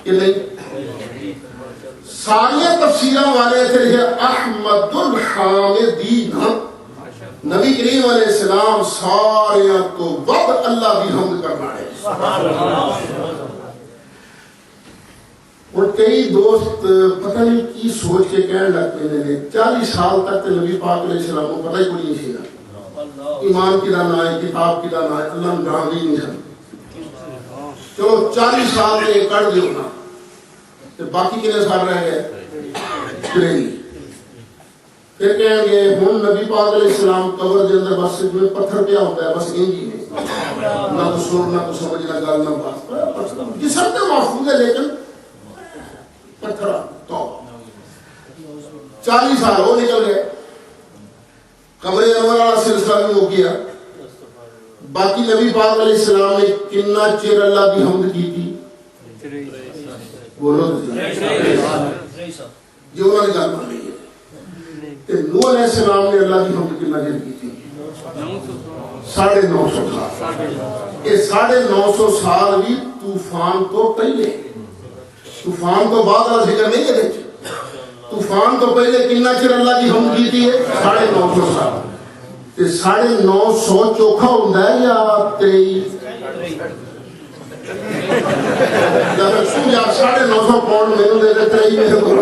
Speaker 2: کہ نہیں ساری تفسیروں والے تھے احمد الحامدین نبی کریم علیہ السلام سارے تو ود اللہ بھی حمد کرنا ہے اور کئی دوست پتہ نہیں کی سوچ کے کہنے لگتے ہیں 40 سال تک نبی پاک علیہ السلام کو پتہ ہی کوئی نہیں تھی ایمان کی نہ ہے کتاب کی نہ ہے اللہ نے جان دی نہیں سن چلو 40 سال میں کٹ دیو نا تو باقی کتنے سال رہ گئے پھر کہیں گے ہم نبی پاک علیہ السلام قبر دے اندر بس پتھر پیا ہوتا ہے بس انجی ہے نہ تو سر نہ تو سمجھ نہ گل نہ بات جسم تو محفوظ ہے لیکن پتھر تو 40 سال ہو نکل گئے قبر انور والا سلسلہ بھی ہو گیا باقی نبی پاک علیہ السلام نے کتنا چیر اللہ کی حمد کی تھی بولو جو انہوں نے گل مانی ہے نوح علیہ السلام نے اللہ کی حمد کتنا چیر کی تھی 950 سال یہ 950 سال بھی طوفان تو پہلے طوفان تو بعد والا ذکر نہیں ہے طوفان تو پہلے کتنا چیر اللہ کی حمد کی تھی 950 سال 950 چوکھا ہوتا ہے یا 23 950 پاؤنڈ میرے دے دے 23 میرے کو 950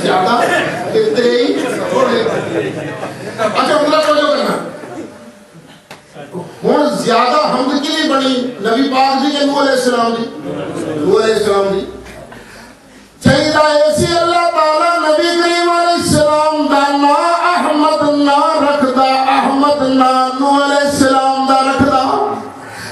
Speaker 2: زیادہ 23 تھوڑے اچھا مطلب کو جو کرنا ہوں زیادہ حمد کی نہیں بنی نبی پاک جی کے نوح علیہ السلام دی نوح علیہ السلام دی چاہیدہ ایسی اللہ تعالیٰ نبی کریم علیہ السلام دا نا احمد نا رکھدا احمد نا نوح علیہ السلام دا رکھدا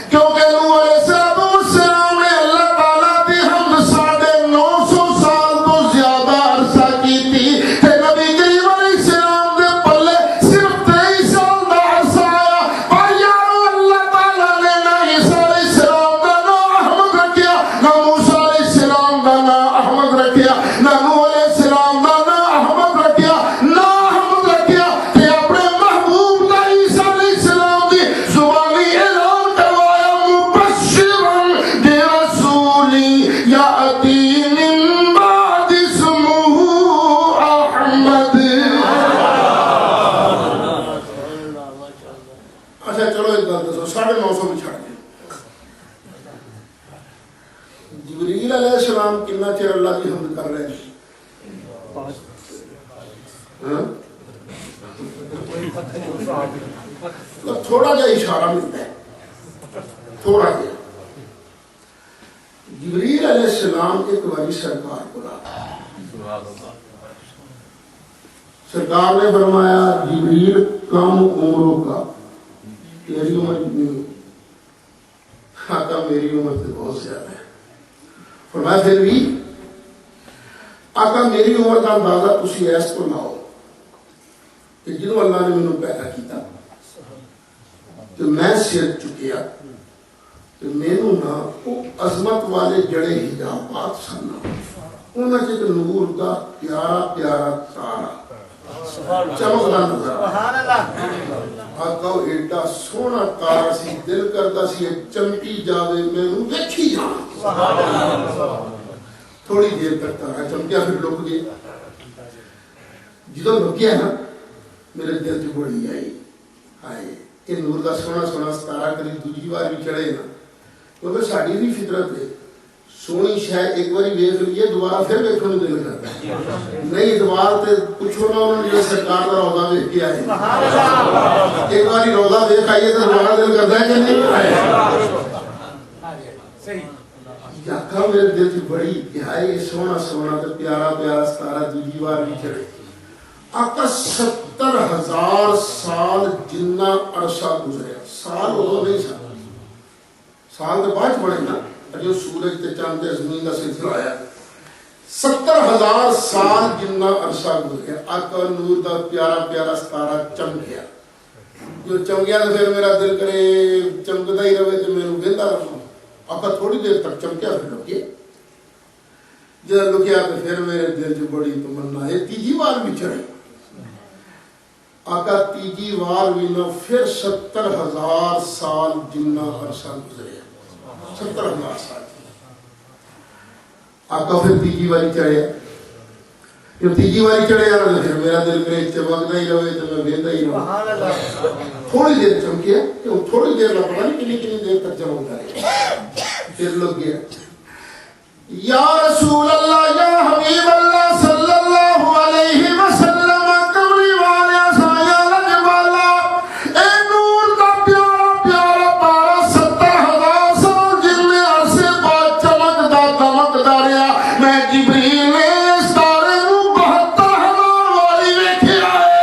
Speaker 2: کیونکہ نوح علیہ السلام نے اللہ تعالیٰ دی حمد 950 سال تو زیادہ عرصہ کی تھی کہ نبی کریم علیہ السلام دے پلے صرف 23 سال دا عرصہ آیا پر یارو اللہ تعالیٰ نے نہ عیسیٰ علیہ السلام دا نا احمد رکھیا نہ موسیٰ علیہ السلام دا نا احمد رکھیا نہ نوح علیہ السلام دا نا احمد رکھیا نہ احمد رکھیا کہ اپنے محبوب دا عیسیٰ علیہ السلام دی زبانی اعلان کروایا مبشرن برسولی یاتی من بعد اسمہ احمد اچھا چلو ایک بات دسو 950 میں چھڑ دیں جبریل علیہ السلام کتنا چیر اللہ کی حمد کر رہے ہیں تھوڑا جا اشارہ ملتا ہے تھوڑا جا جبریل علیہ السلام ایک باری سرکار بلا سرکار نے فرمایا جبریل کم عمروں کا تیری عمر کتنی آقا میری عمر سے بہت زیادہ ہے فرمایا پھر بھی آقا میری عمر کا اندازہ تسی ایس کو لاؤ کہ جنہوں اللہ نے میں پیدا کیتا کہ میں سر چکیا کہ میں نہ عظمت والے جڑے حجابات سننا انہوں نے نور کا پیارا پیارا تارا چمکنا نظر آقا ایڈا سونا تارا سی دل کرتا سی چمکی جاوے میں ویکھی جانا تھوڑی دیر تک تارا چمکیا پھر لک گیا جدو لک گیا نا میرے دل چ بڑی آئی ہائے یہ نور کا سونا سونا ستارہ کری دوجی بار بھی چڑھے نا کیونکہ ساری بھی فطرت ہے سونی شاید ایک باری ویکھ لیے دوبارہ پھر ویکھنے کو دل کرتا ہے نہیں اتوار تے پوچھو نا انہوں نے سرکار کا روزہ ویکھ کے آئے ایک باری روزہ ویکھ آئیے تو دوبارہ دل کرتا ہے کہ نہیں یاکا میرے دل کی بڑی ہے یہ سونا سونا تے پیارا پیارا ستارہ دوجی بار بھی چڑھے آقا 70,000 سال جنہ عرصہ گزریا سال وہ نہیں سال کے بعد پڑے نا جو سورج تے چاند تے زمین کا سلسلہ آیا 70,000 سال جنہ عرصہ گزریا آقا نور دا پیارا پیارا ستارہ چمک گیا جو چمک گیا تو پھر میرا دل کرے چمکتا ہی رہے تو میں ویندا رہوں آقا تھوڑی دیر تک چمکیا پھر لگے جب لکیا تو پھر میرے دل جو بڑی تمنا ہے تیجی بار بھی چڑھے آقا تیجی وار بھی نہ پھر 70,000 سال جنہ عرصہ گزرے 70,000 سال آقا پھر تیجی واری چڑھے جب تیجی واری چڑھے جانا تو پھر میرا دل کرے چمکتا ہی رہے تو میں ویندا ہی رہوں تھوڑی دیر چمکیا تھوڑی دیر نہ پڑا نہیں کنی دیر تک چمکتا رہے پھر لگ گیا یا رسول اللہ یا حبیب اللہ صلی اللہ علیہ وسلم کمری والے سایہ لجوالا اے نور کا پیارا پیارا تارا 70,000 سال جن میں عرصے بعد چمکدا رہا میں جبریل نے سارے نو 72,000 والی ویکھے آئے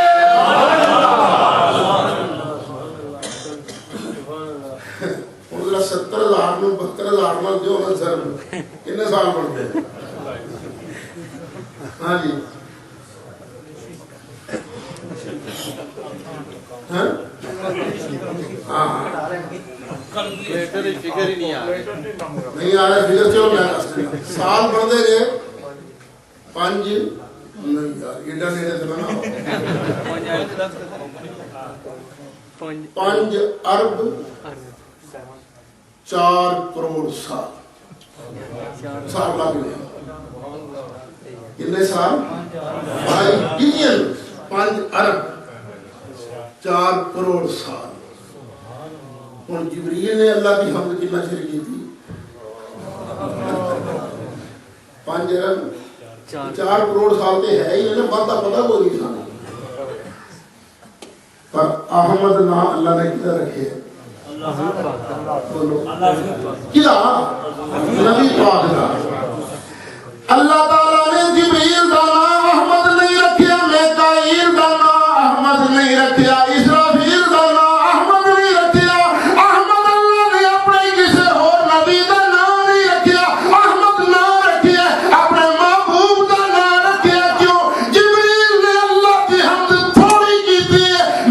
Speaker 2: اور 70,000 نو 72,000 نال جو منظر کتنے سال پڑھتے ہیں ہاں جی نہیں آ رہا فکر چلو میں سال پڑھتے گئے 5 نہیں یار ایڈا نیڑے تو نہ 5 ارب 4 کروڑ سال لگ گئے کتنے سال 5 بلین 5 ارب 4 کروڑ سال ہوں جبریل نے اللہ کی حمد کتنا چر کی تھی 5 ارب 4 کروڑ سال تے ہے ہی نا بات پتا کوئی نہیں سال پر احمد نا اللہ نے کدھر رکھے کیا نبی پاک دا اللہ تعالیٰ نے جبریل دا نام احمد نہیں رکھیا میکائیل دا نام احمد نہیں رکھیا اسرافیل دا نام احمد نہیں رکھیا احمد اللہ نے اپنے کسی اور نبی دا نام نہیں رکھیا احمد نام رکھیا اپنے محبوب دا نام رکھیا کیوں جبریل نے اللہ کی حمد تھوڑی کی تھی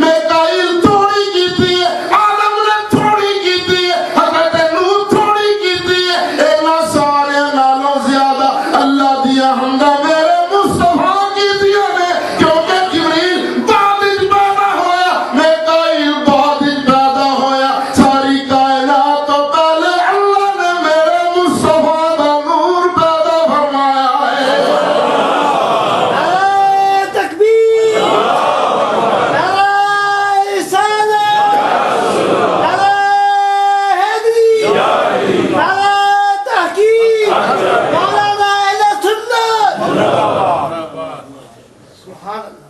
Speaker 2: میکائیل تھوڑی کی تھی آدم نے تھوڑی کی تھی حضرت نوح تھوڑی کی تھی اینا سارے نالوں زیادہ اللہ دیا حمدہ میرے مصطفیٰ کی دیا نے کیونکہ جبریل بعد پیدا ہویا میکائیل بعد پیدا ہویا ساری کائنات تو پہلے اللہ نے میرے مصطفیٰ دا نور پیدا فرمایا ہے
Speaker 3: نعرہ تکبیر نعرہ رسالت نعرہ حیدری نعرہ تحقیق مولانا اہل سنت سبحان اللہ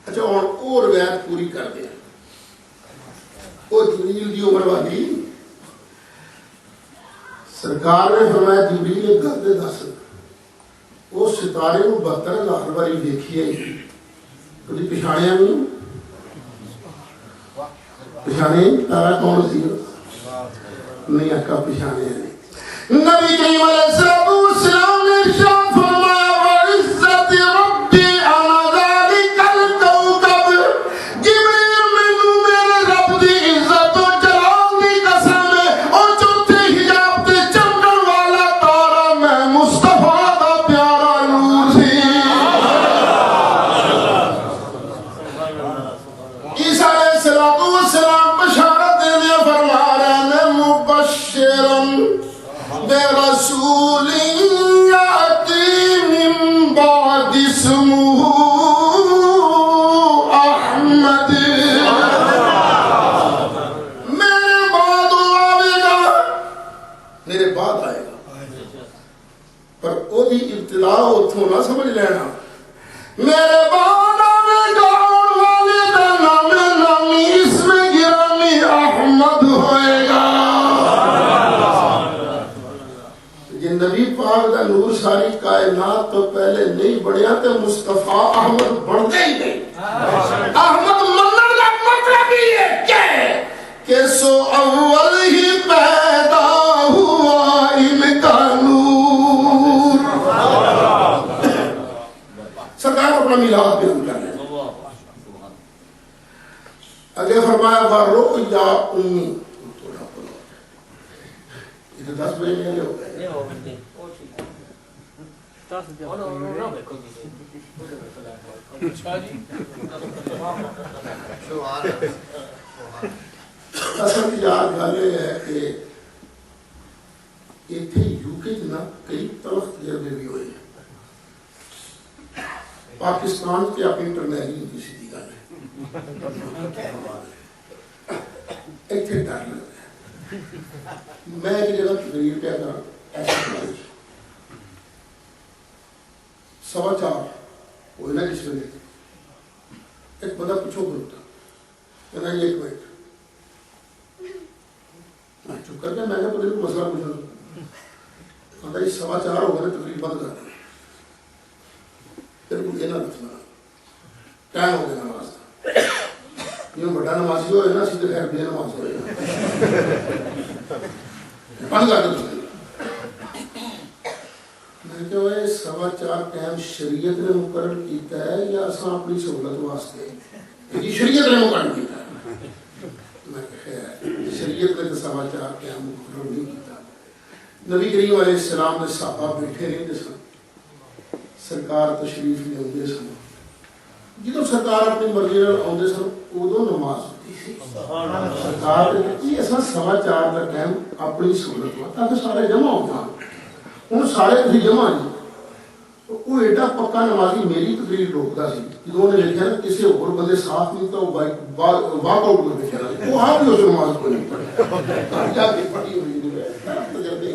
Speaker 2: اچھا اور روایت پوری کر دیا وہ جبریل دی عمر والی سرکار نے فرمایا جبریل ایک گل تے دس وہ ستارے نو 72,000 واری ویکھی ہے کدی پچھاڑیا نہیں پچھاڑے تارا کون سی نہیں آقا پچھاڑے نہیں نبی کریم علیہ السلام نے ارشاد فرمایا وعزت ربی انا ذالک الکوكب جبریل مینوں میرے رب دی عزت و جلال دی قسم ہے او چوتھے حجاب تے چمکن والا تارا میں مصطفیٰ دا پیارا نور سی عیسیٰ علیہ السلام بشارت دے فرما رہے ہیں مبشرا برسول اتوں نہ سمجھ لینا میرے بانا میں گاؤں والے دا نام نامی اس میں گرامی احمد ہوئے گا جن نبی پاک دا نور ساری کائنات تو پہلے نہیں بڑھیا تے مصطفیٰ احمد بڑھتے ہی نہیں احمد منن کا مطلب ہی ہے کہ سو اول ہی پیدا ہوا ان کا نور سرکار اپنا میلاد بیان کر رہے ہیں اگے فرمایا وَرُؤْيَا أُمِّي یہ تو 10 بجے نہیں ہو گئے اصل یاد گل یہ ہے کہ اتنے یوکے جنا کئی تلخ تجربے بھی ہوئے ہیں پاکستان کے آپ انٹرنیشنل کی سیدھی گل ہے اتنے ڈر لگتا ہے میں ایک جگہ تقریر پہ کرا ایسا 4:15 ہوئے نا جس ویلے ایک بندہ پچھو کھلوتا کہنا یہ 1 منٹ میں چپ کر کے میں نے پتہ نہیں مسئلہ پوچھنا کہتا یہ 4:15 ہو گئے تقریر بند کر دیں پھر یہ نہ رکھنا ٹائم ہو گیا نماز کا یہ بڑا نمازی ہوئے نا سیدھے خیر بے نماز ہوئے بند کر دیں میں کہ وہ 4:15 ٹائم شریعت نے مقرر کیتا ہے یا اساں اپنی سہولت واسطے یہ شریعت نے مقرر کیتا ہے میں کہ خیر شریعت نے 4:15 ٹائم مقرر نہیں کیتا نبی کریم علیہ السلام نے صحابہ بیٹھے رہتے سن سرکار تشریف لے آتے سن جدو سرکار اپنی مرضی آتے سن ادو نماز ہوتی سی سرکار نے کہ ایسا 4:15 کا ٹائم اپنی سہولت ہوا تاکہ سارے جمع ہو جان ہوں سارے تھی جمع نہیں وہ ایڈا پکا نمازی میری تقریر روکتا سی جدو نے لکھا نا کسی اور بندے ساتھ نہیں تو واک آؤٹ کر بیٹھا وہ آپ بھی اس نماز کو نہیں پڑھا جا کے پڑھی ہوئی تجربے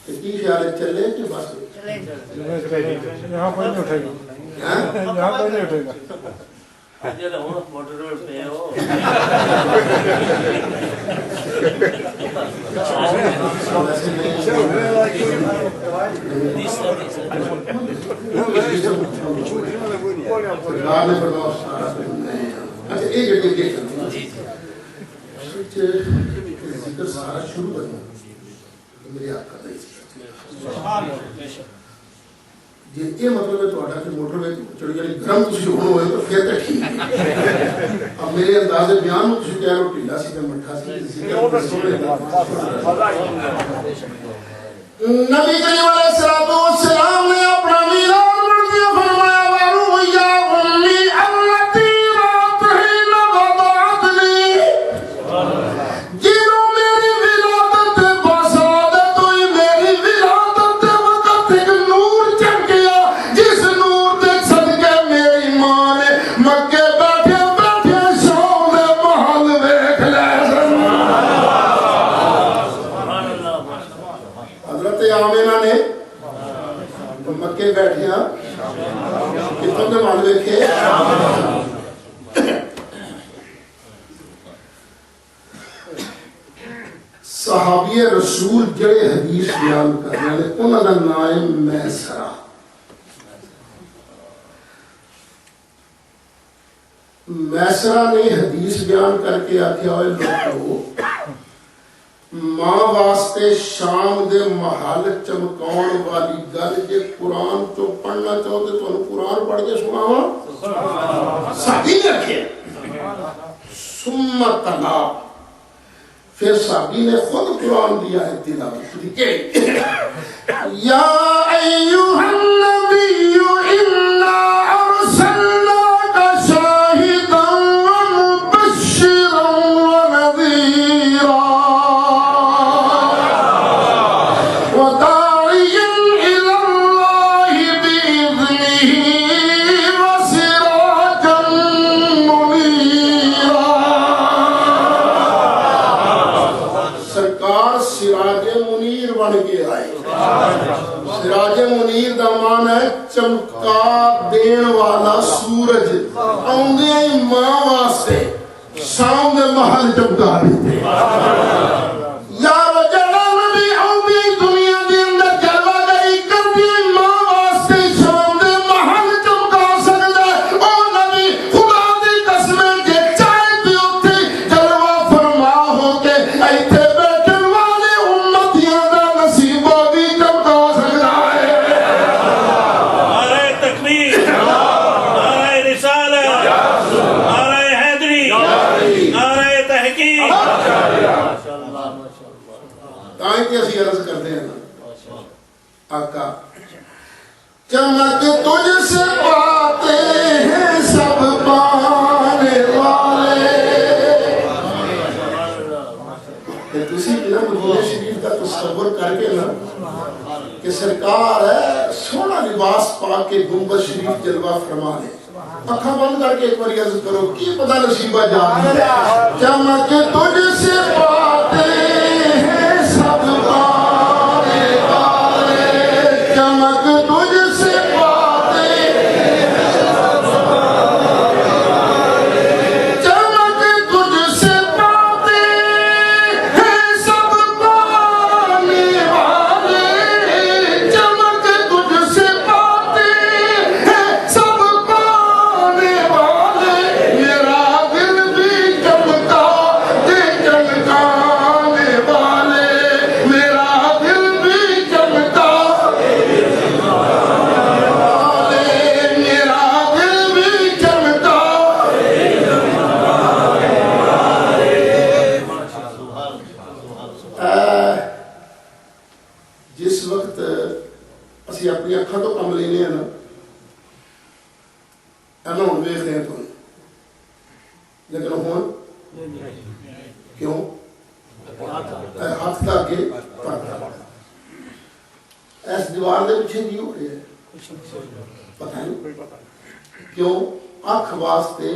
Speaker 2: کی خیال ہے چلے کہ بس
Speaker 4: یہاں پر نہیں اٹھے گا یہاں پر نہیں اٹھے گا
Speaker 2: اچھا ایک سارا شروع کرنا میری آپ کا یہ مطلب ہے تو کہ موٹر میں چڑھ یعنی گرم کسی ہونا ہوئے تو پھر تک ٹھیک اب میرے انداز بیان میں کسی کہہ رہا ہوں ٹھیلا سی کا مٹھا سی نبی کریم علیہ السلام نے اپنا میلاد پڑھ دیا فرمایا وَرُؤْيَا أُمِّي الَّتِي رَأَتْهِ وَضَعَتْنِي جنہوں میری ولادت بسادت ہوئی میری ولادت وقت ایک نور چڑھ گیا جس نور دے صدقے میری ماں نے مکے بیٹھے بیٹھے شام میں محل ویکھ لے حضرت آمینہ نے مکے بیٹھے کتوں کے محل ویکھے صحابی رسول جڑے حدیث بیان کرنے والے انہوں کا نام میسرہ میسرہ نے حدیث بیان کر کے آکھیا ہوئے لوگوں ماں واسطے شام دے محل چمکاؤن والی گل جے قرآن تو پڑھنا چاہو تو انہوں قرآن پڑھ کے سناوا صحابی نے رکھے سمت اللہ پھر صحابی نے خود قرآن دیا ہے تلاوت یا ایوہ النبی انا ارسلناک شاہدا ومبشرا ونذیرا وداعیا الی اللہ بإذنہ وسراجا منیرا سرکار سراج منیر بن کے آئے خواجہ منیر دا مان ہے چمکا دین والا سورج آؤندے ہی ماں واسطے شام دے محل چمکا دیتے یار جڑا نبی آؤندی دنیا دی اندر جلوہ گری کردی ماں واسطے شام دے محل چمکا سکدا ہے او نبی خدا دی قسم جے چاہے تے اوتھے جلوہ فرما ہو کے ایتھے بیٹھن والے امتیاں دا نصیب بھی چمکا سکدا ہے
Speaker 5: نعرہ تکبیر، نعرہ رسالت، نعرہ حیدری، نعرہ تحقیق۔
Speaker 2: تائیں کہ اسی عرض کرتے ہیں نا آقا چمک تجھ سے پاتے ہیں سب پانے والے کہ تسی بھی نا مدینہ شریف کا تصور کر کے نا کہ سرکار ہے سونا لباس پا کے گنبد شریف جلوہ فرما لے اکھا بند کر کے ایک بار عرض کرو کی پتہ نصیبہ جان چمک تجھ سے پاتے ہیں سب پانے والے چمک تجھ سے پاتے چمک تجھ سے پاتے ہیں سب پانے والے چمک تجھ سے پاتے ہیں سب پانے والے میرا دل بھی چمکا دے چمکانے والے میرا دل بھی چمکا میرا دل بھی چمکا جس وقت اسی اپنی اکھاں تو کم لینے ہیں نا اینا ہون ویخ رہے ہیں تو لیکن ہون کیوں ہاتھ کا کے پڑھتا ایس دیوار دے پچھے نہیں ہو رہے ہیں پتہ نہیں کیوں آنکھ واسطے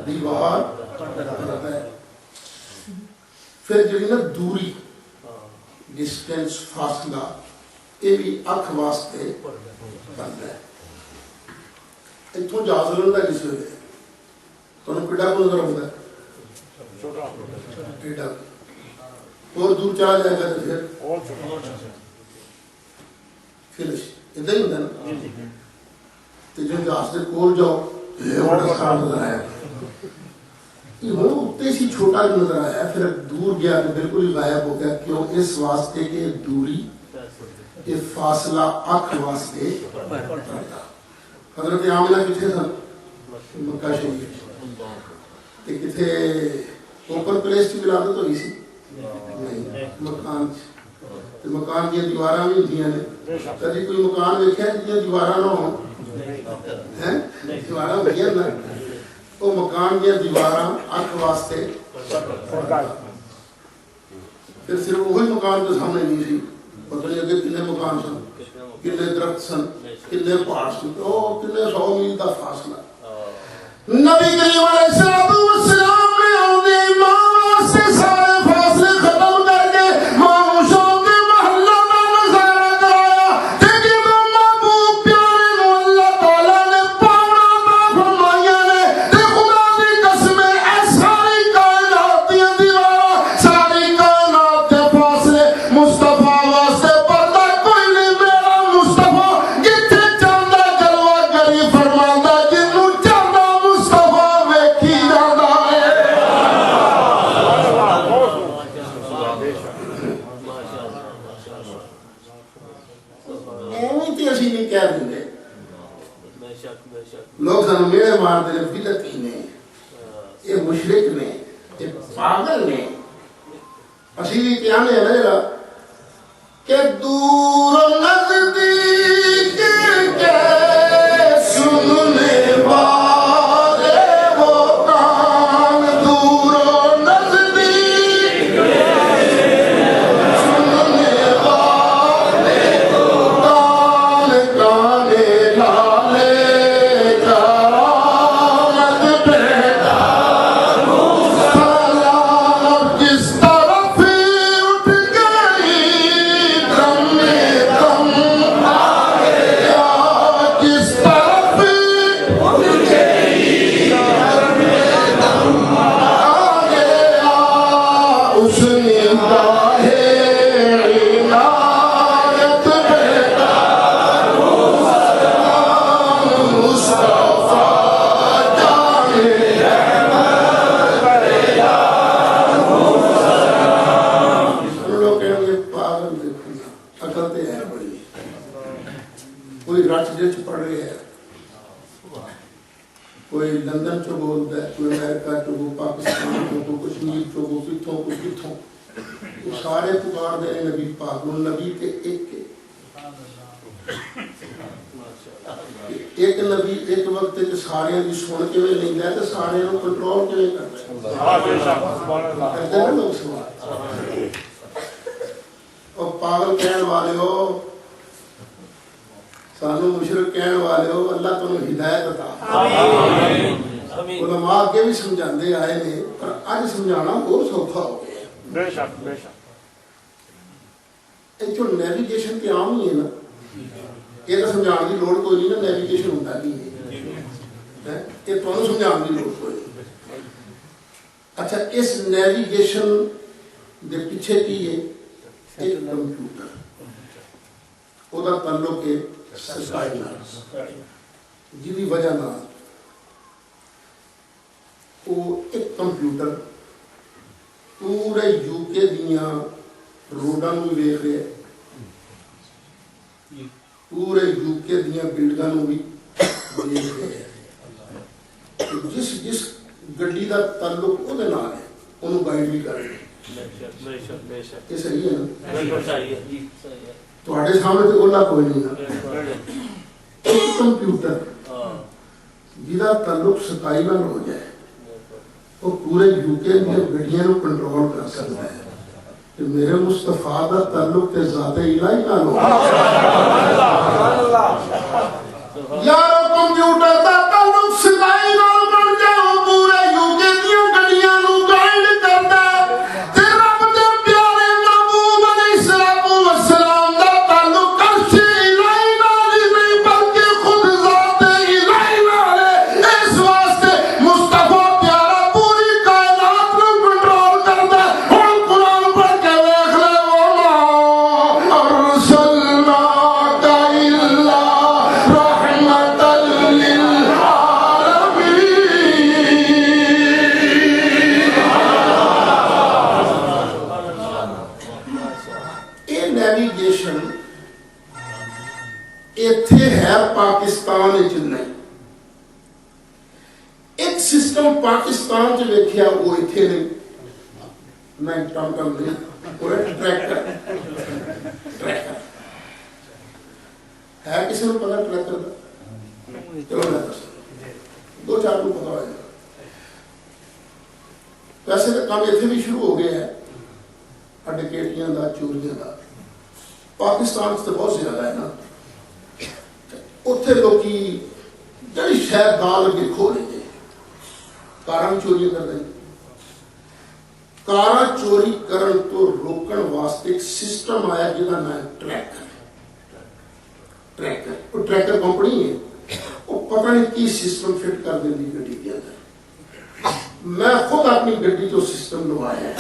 Speaker 2: دیوار پڑھتا ہے پھر جو نا دوری ڈسٹینس فاصلہ یہ بھی آنکھ واسطے پڑھتا ہے اتوں جہاز لڑتا ہے جس ویلے تو انہوں پیڑا کو نظر ہوتا ہے پیڑا اور دور چلا جائے گا تو پھر ادھر ہی ہوتا ہے نا تو جو جہاز سے کول جاؤ یہ بڑا خراب نظر آیا یہ وہ اتنے سی چھوٹا نظر آیا پھر دور گیا تو بالکل ہی غائب ہو گیا کیوں اس واسطے کہ دوری یہ فاصلہ آنکھ واسطے پڑتا حضرت آمنہ کتھے سن مکہ شریف تے کتھے اوپن پلیس کی ولادت ہوئی سی نہیں مکان تے مکان کی دیواراں بھی ہوندیاں نے کبھی کوئی مکان دیکھا ہے جہاں دیواراں نہ ہوں ہیں دیواراں ہوندیاں نا وہ مکان کی دیواراں آنکھ واسطے پھر صرف وہی مکان کے سامنے نہیں سی پتہ نہیں اگر کتنے مکان سن کتنے درخت سن کتنے پہاڑ سن کتنے 100 میل کا فاصلہ نبی کریم علیہ السلام نے آؤندے امام واسطے سارے فاصلے ختم کر کے ماموشوں کے محلہ کا نظارہ کرایا تے جدوں محبوب پیارے نو اللہ تعالیٰ نے پاونا عطا فرمائیاں نے تے خدا دی قسم اے ساری کائنات دی دیواراں ساری کائنات کے فاصلے مصطفیٰ واسطے پردہ کوئی نہیں میرا مصطفیٰ جتھے چاہندا جلوہ گری فرماندا جنوں چاہندا مصطفیٰ ویکھی جاندا ہے ایویں تے اسی نہیں کہہ دیں لوگ سن میرے مار دے بدعتی نے یہ مشرک نے یہ پاگل نے اسی بھی کیا نے ہے نا کہ دور نزدیک کے سننے والے وہ کان دور نزدیک سننے والے وہ کان کانے لالے کرامت پیدا سلام جس طرف اٹھ گئی دم کوئی رچ جچ پڑھ رہا ہے، کوئی لندن چو بولتا ہے، کوئی امریکہ چو، کوئی پاکستان چو، کوئی کشمیر چو، کوئی کتھوں کوئی کتھوں، وہ سارے پکار دے رہے نبی پاک نو، نبی کے ایک نبی ایک وقت کے سارے دی سن کے میں نہیں گیا تو سارے نو کنٹرول کے میں کرتے ہیں لوگ سوال اور پاگل کہنے والے ہو، سانو مشرک کہنے والے ہو، اللہ تمہیں ہدایت عطا۔ علماء کے بھی سمجھاندے آئے نے، پر آج سمجھانا بہت سوکھا ہو گیا۔
Speaker 4: بے شک بے شک
Speaker 2: یہ جو نیویگیشن کے عام ہی ہے نا، یہ تو سمجھان کی لوڑ کوئی نہیں نا، نیویگیشن ہوتا نہیں ہے، یہ تو سمجھان کی لوڑ کوئی نہیں۔ اچھا اس نیویگیشن دے پیچھے کی ہے ایک کمپیوٹر، وہ دا تعلق ہے سٹائل جی دی وجہ نہ وہ ایک کمپیوٹر پورے یو کے دیاں روڈاں نو بھی ویکھ رہے، پورے یو کے دیاں بلڈنگاں نو بھی ویکھ رہے، جس جس گڈی دا تعلق او دے نال ہے انہوں گائیڈ بھی کر رہے۔ یہ صحیح ہے نا؟ تواڈے سامنے تو اولا کوئی نہیں نا، ایک کمپیوٹر جہاں تعلق ستائی نال ہو جائے وہ پورے یو کے دی گڈیاں نو کنٹرول کر سکتا ہے کہ میرے مصطفیٰ دا تعلق تے ذات الہی نال ہو۔ یارو کمپیوٹر دا تعلق ستائی نال بن جائے، وہ پورے یو کے دی گڈیاں نو گائیڈ کردا ہے، تے رب دے پیارے محبوب علیہ الصلوۃ والسلام دا تعلق عرش الہی نال ہی نہیں بلکہ خود ذات الہی نال ہے۔ اس واسطے مصطفیٰ پیارا پوری کائنات نو کنٹرول کردا ہے۔ ہن قرآن پڑھ کے دیکھ لے، وما ارسلناک الا رحمۃ للعالمین۔ یہ نیویگیشن ایتھے ہے پاکستان وچ نہیں، ایک سسٹم پاکستان چ ویکھیا وہ ایتھے نہیں، میں ٹم ٹم نہیں، وہ ٹریکٹر ہے، کسی نے پتا ٹریکٹر کا؟ چلو میں دو چار کو پتا ہو جائے۔ ویسے تو کام ایتھے بھی شروع ہو گیا ہے، ڈکیٹیاں دا، چوریاں دا، پاکستان سے بہت زیادہ ہے نا۔ اتنے لوکی جڑی شہر دال اگے کھو لیں گے، کاراں چوریاں کر دیں، کاراں چوری کرن تو روکن واسطے ایک سسٹم آیا جہاں نام ٹریکر۔ وہ ٹریکر کمپنی ہے، وہ پتہ نہیں کی سسٹم فٹ کر دیں دی گڈی کے اندر۔ میں خود اپنی گڈی جو سسٹم لوایا ہے،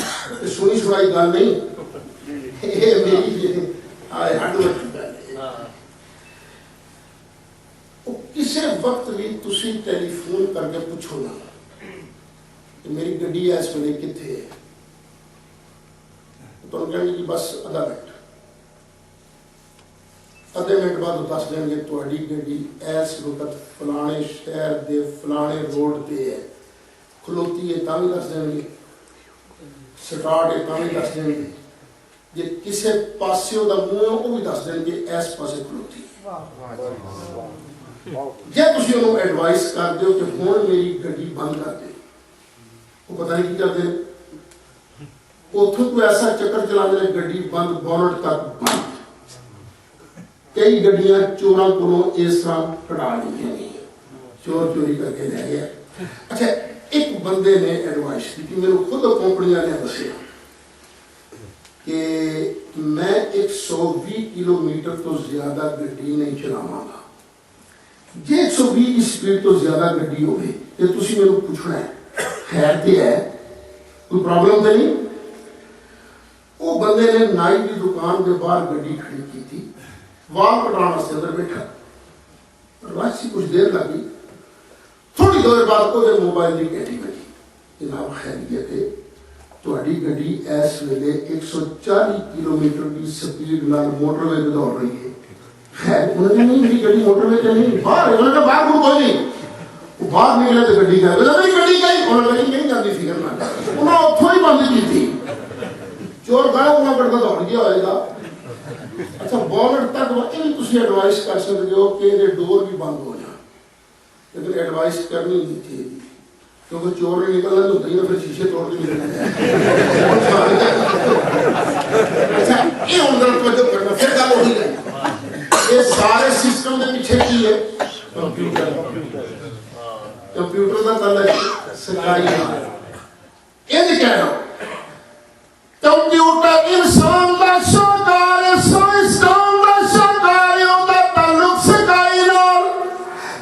Speaker 2: سنی سنائی گل نہیں، یہ میری ہڈ وٹ گل ہے۔ کسی وقت بھی تسی ٹیلی فون کر کے پوچھو نا کہ میری گڈی اس ویلے کتنے ہے، تو کہیں گے کہ بس آدھا منٹ، آدھے منٹ بعد دس دیں گے تہاڈی گڈی اس وقت فلانے شہر دے فلانے روڈ پہ ہے، کھلوتی ہے تاں بھی دس دیں گے، سٹارٹ ہے تاں بھی دس دیں گے، جی کسی پاسیوں دا منہ ہے وہ بھی دس دیں گے اس پاسے کھلوتی ہے۔ جی تسی انہوں ایڈوائس کر دیو کہ ہون میری گڈی بند کر دے، وہ پتہ نہیں کی کر دے، اتوں کوئی ایسا چکر چلا دے گڈی بند، بونٹ تک بند۔ کئی گڈیاں چوراں کولوں اس طرح کٹا لیں گے، چور چوری کر کے لے گیا۔ اچھا ایک بندے نے ایڈوائس دی کہ میرے خود کمپنیاں نے دسیا کہ میں 120 کلومیٹر تو زیادہ گڈی نہیں چلاواں گا، جی 120 کی سپیڈ تو زیادہ گڈی ہوگی تو تسی میرے پوچھنا ہے خیر تے ہے کوئی پرابلم تو نہیں؟ وہ بندے نے نائی کی دکان کے باہر گڈی کھڑی کی تھی، وال کٹانا سے اندر بیٹھا، ویسی کچھ دیر لگی، تھوڑی دیر بعد وہ موبائل کی گھنٹی بجی، جناب خیریت ہے تہاڈی گڈی اس ویلے 140 کلومیٹر کی سپیڈ نال موٹر وے دوڑ رہی ہے، انہوں نے نہیں میری گڈی موٹر وے چلی باہر انہوں نے کہا باہر کوئی نہیں وہ باہر نکلے تو گڈی گئی میری گڈی گئی انہوں نے نہیں جاتی فکر نہ انہوں نے اتوں ہی بند کی تھی چور گیا انہوں کرتا دوڑ گیا ہوئے گا اچھا بونٹ تک یہ تھی ایڈوائس کر سکتے ہو کہ یہ ڈور بھی بند ہو جائے لیکن ایڈوائس کرنی نہیں تھی کیونکہ چور نے نکلنا تو ہوتا ہی نا پھر شیشے توڑ کے نکلنا اچھا یہ اندر توجہ کرنا پھر گل وہی گئی یہ سارے سسٹم کے پیچھے کی ہے کمپیوٹر کا تعلق سرکاری یہ کہہ رہا ہوں کمپیوٹر انسان کا شاہکار ہے سائنسدان کا شاہکار ہے ان کا تعلق سکائی نال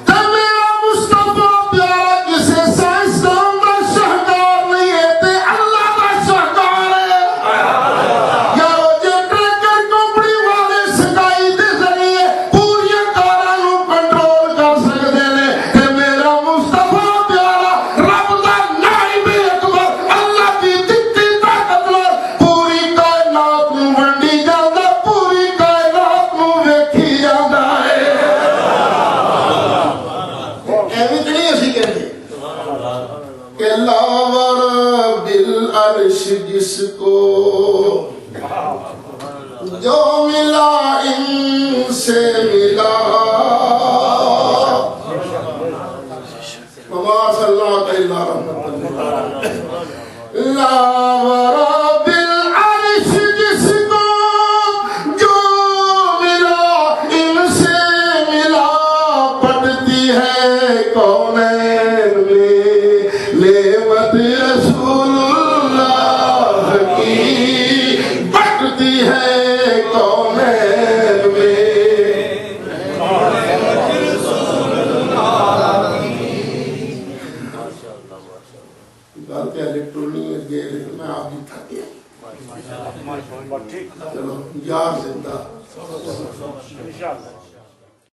Speaker 2: تے میرا مصطفیٰ پیارا کسی سائنسدان کا شاہکار نہیں ہے تے اللہ کا شاہکار ہے یارو جے ٹریکر کمپنی والے سکائی دے ذریعے پوری کاراں نو کنٹرول کر سکدے نے تے میرا مصطفیٰ پیارا رب دا نائب اکبر اللہ دی دتی طاقت نال پوری کائنات نو ونڈی جاندا پوری کائنات نو ویکھی جاندا ہے ایویں تے نہیں اسی کہندے کہ لا ورب العرش جس کو جو ملا ان سے ملا وما صلی اللہ علیہ لا ورب العرش جس کو جو ملا ان سے ملا پڑتی ہے کونین میں نعمت رسول اللہ کی پڑتی ہے کونین میں گل تو الیکٹرونی ہے لیکن میں آپ کی تھک گیا چلو یار زندہ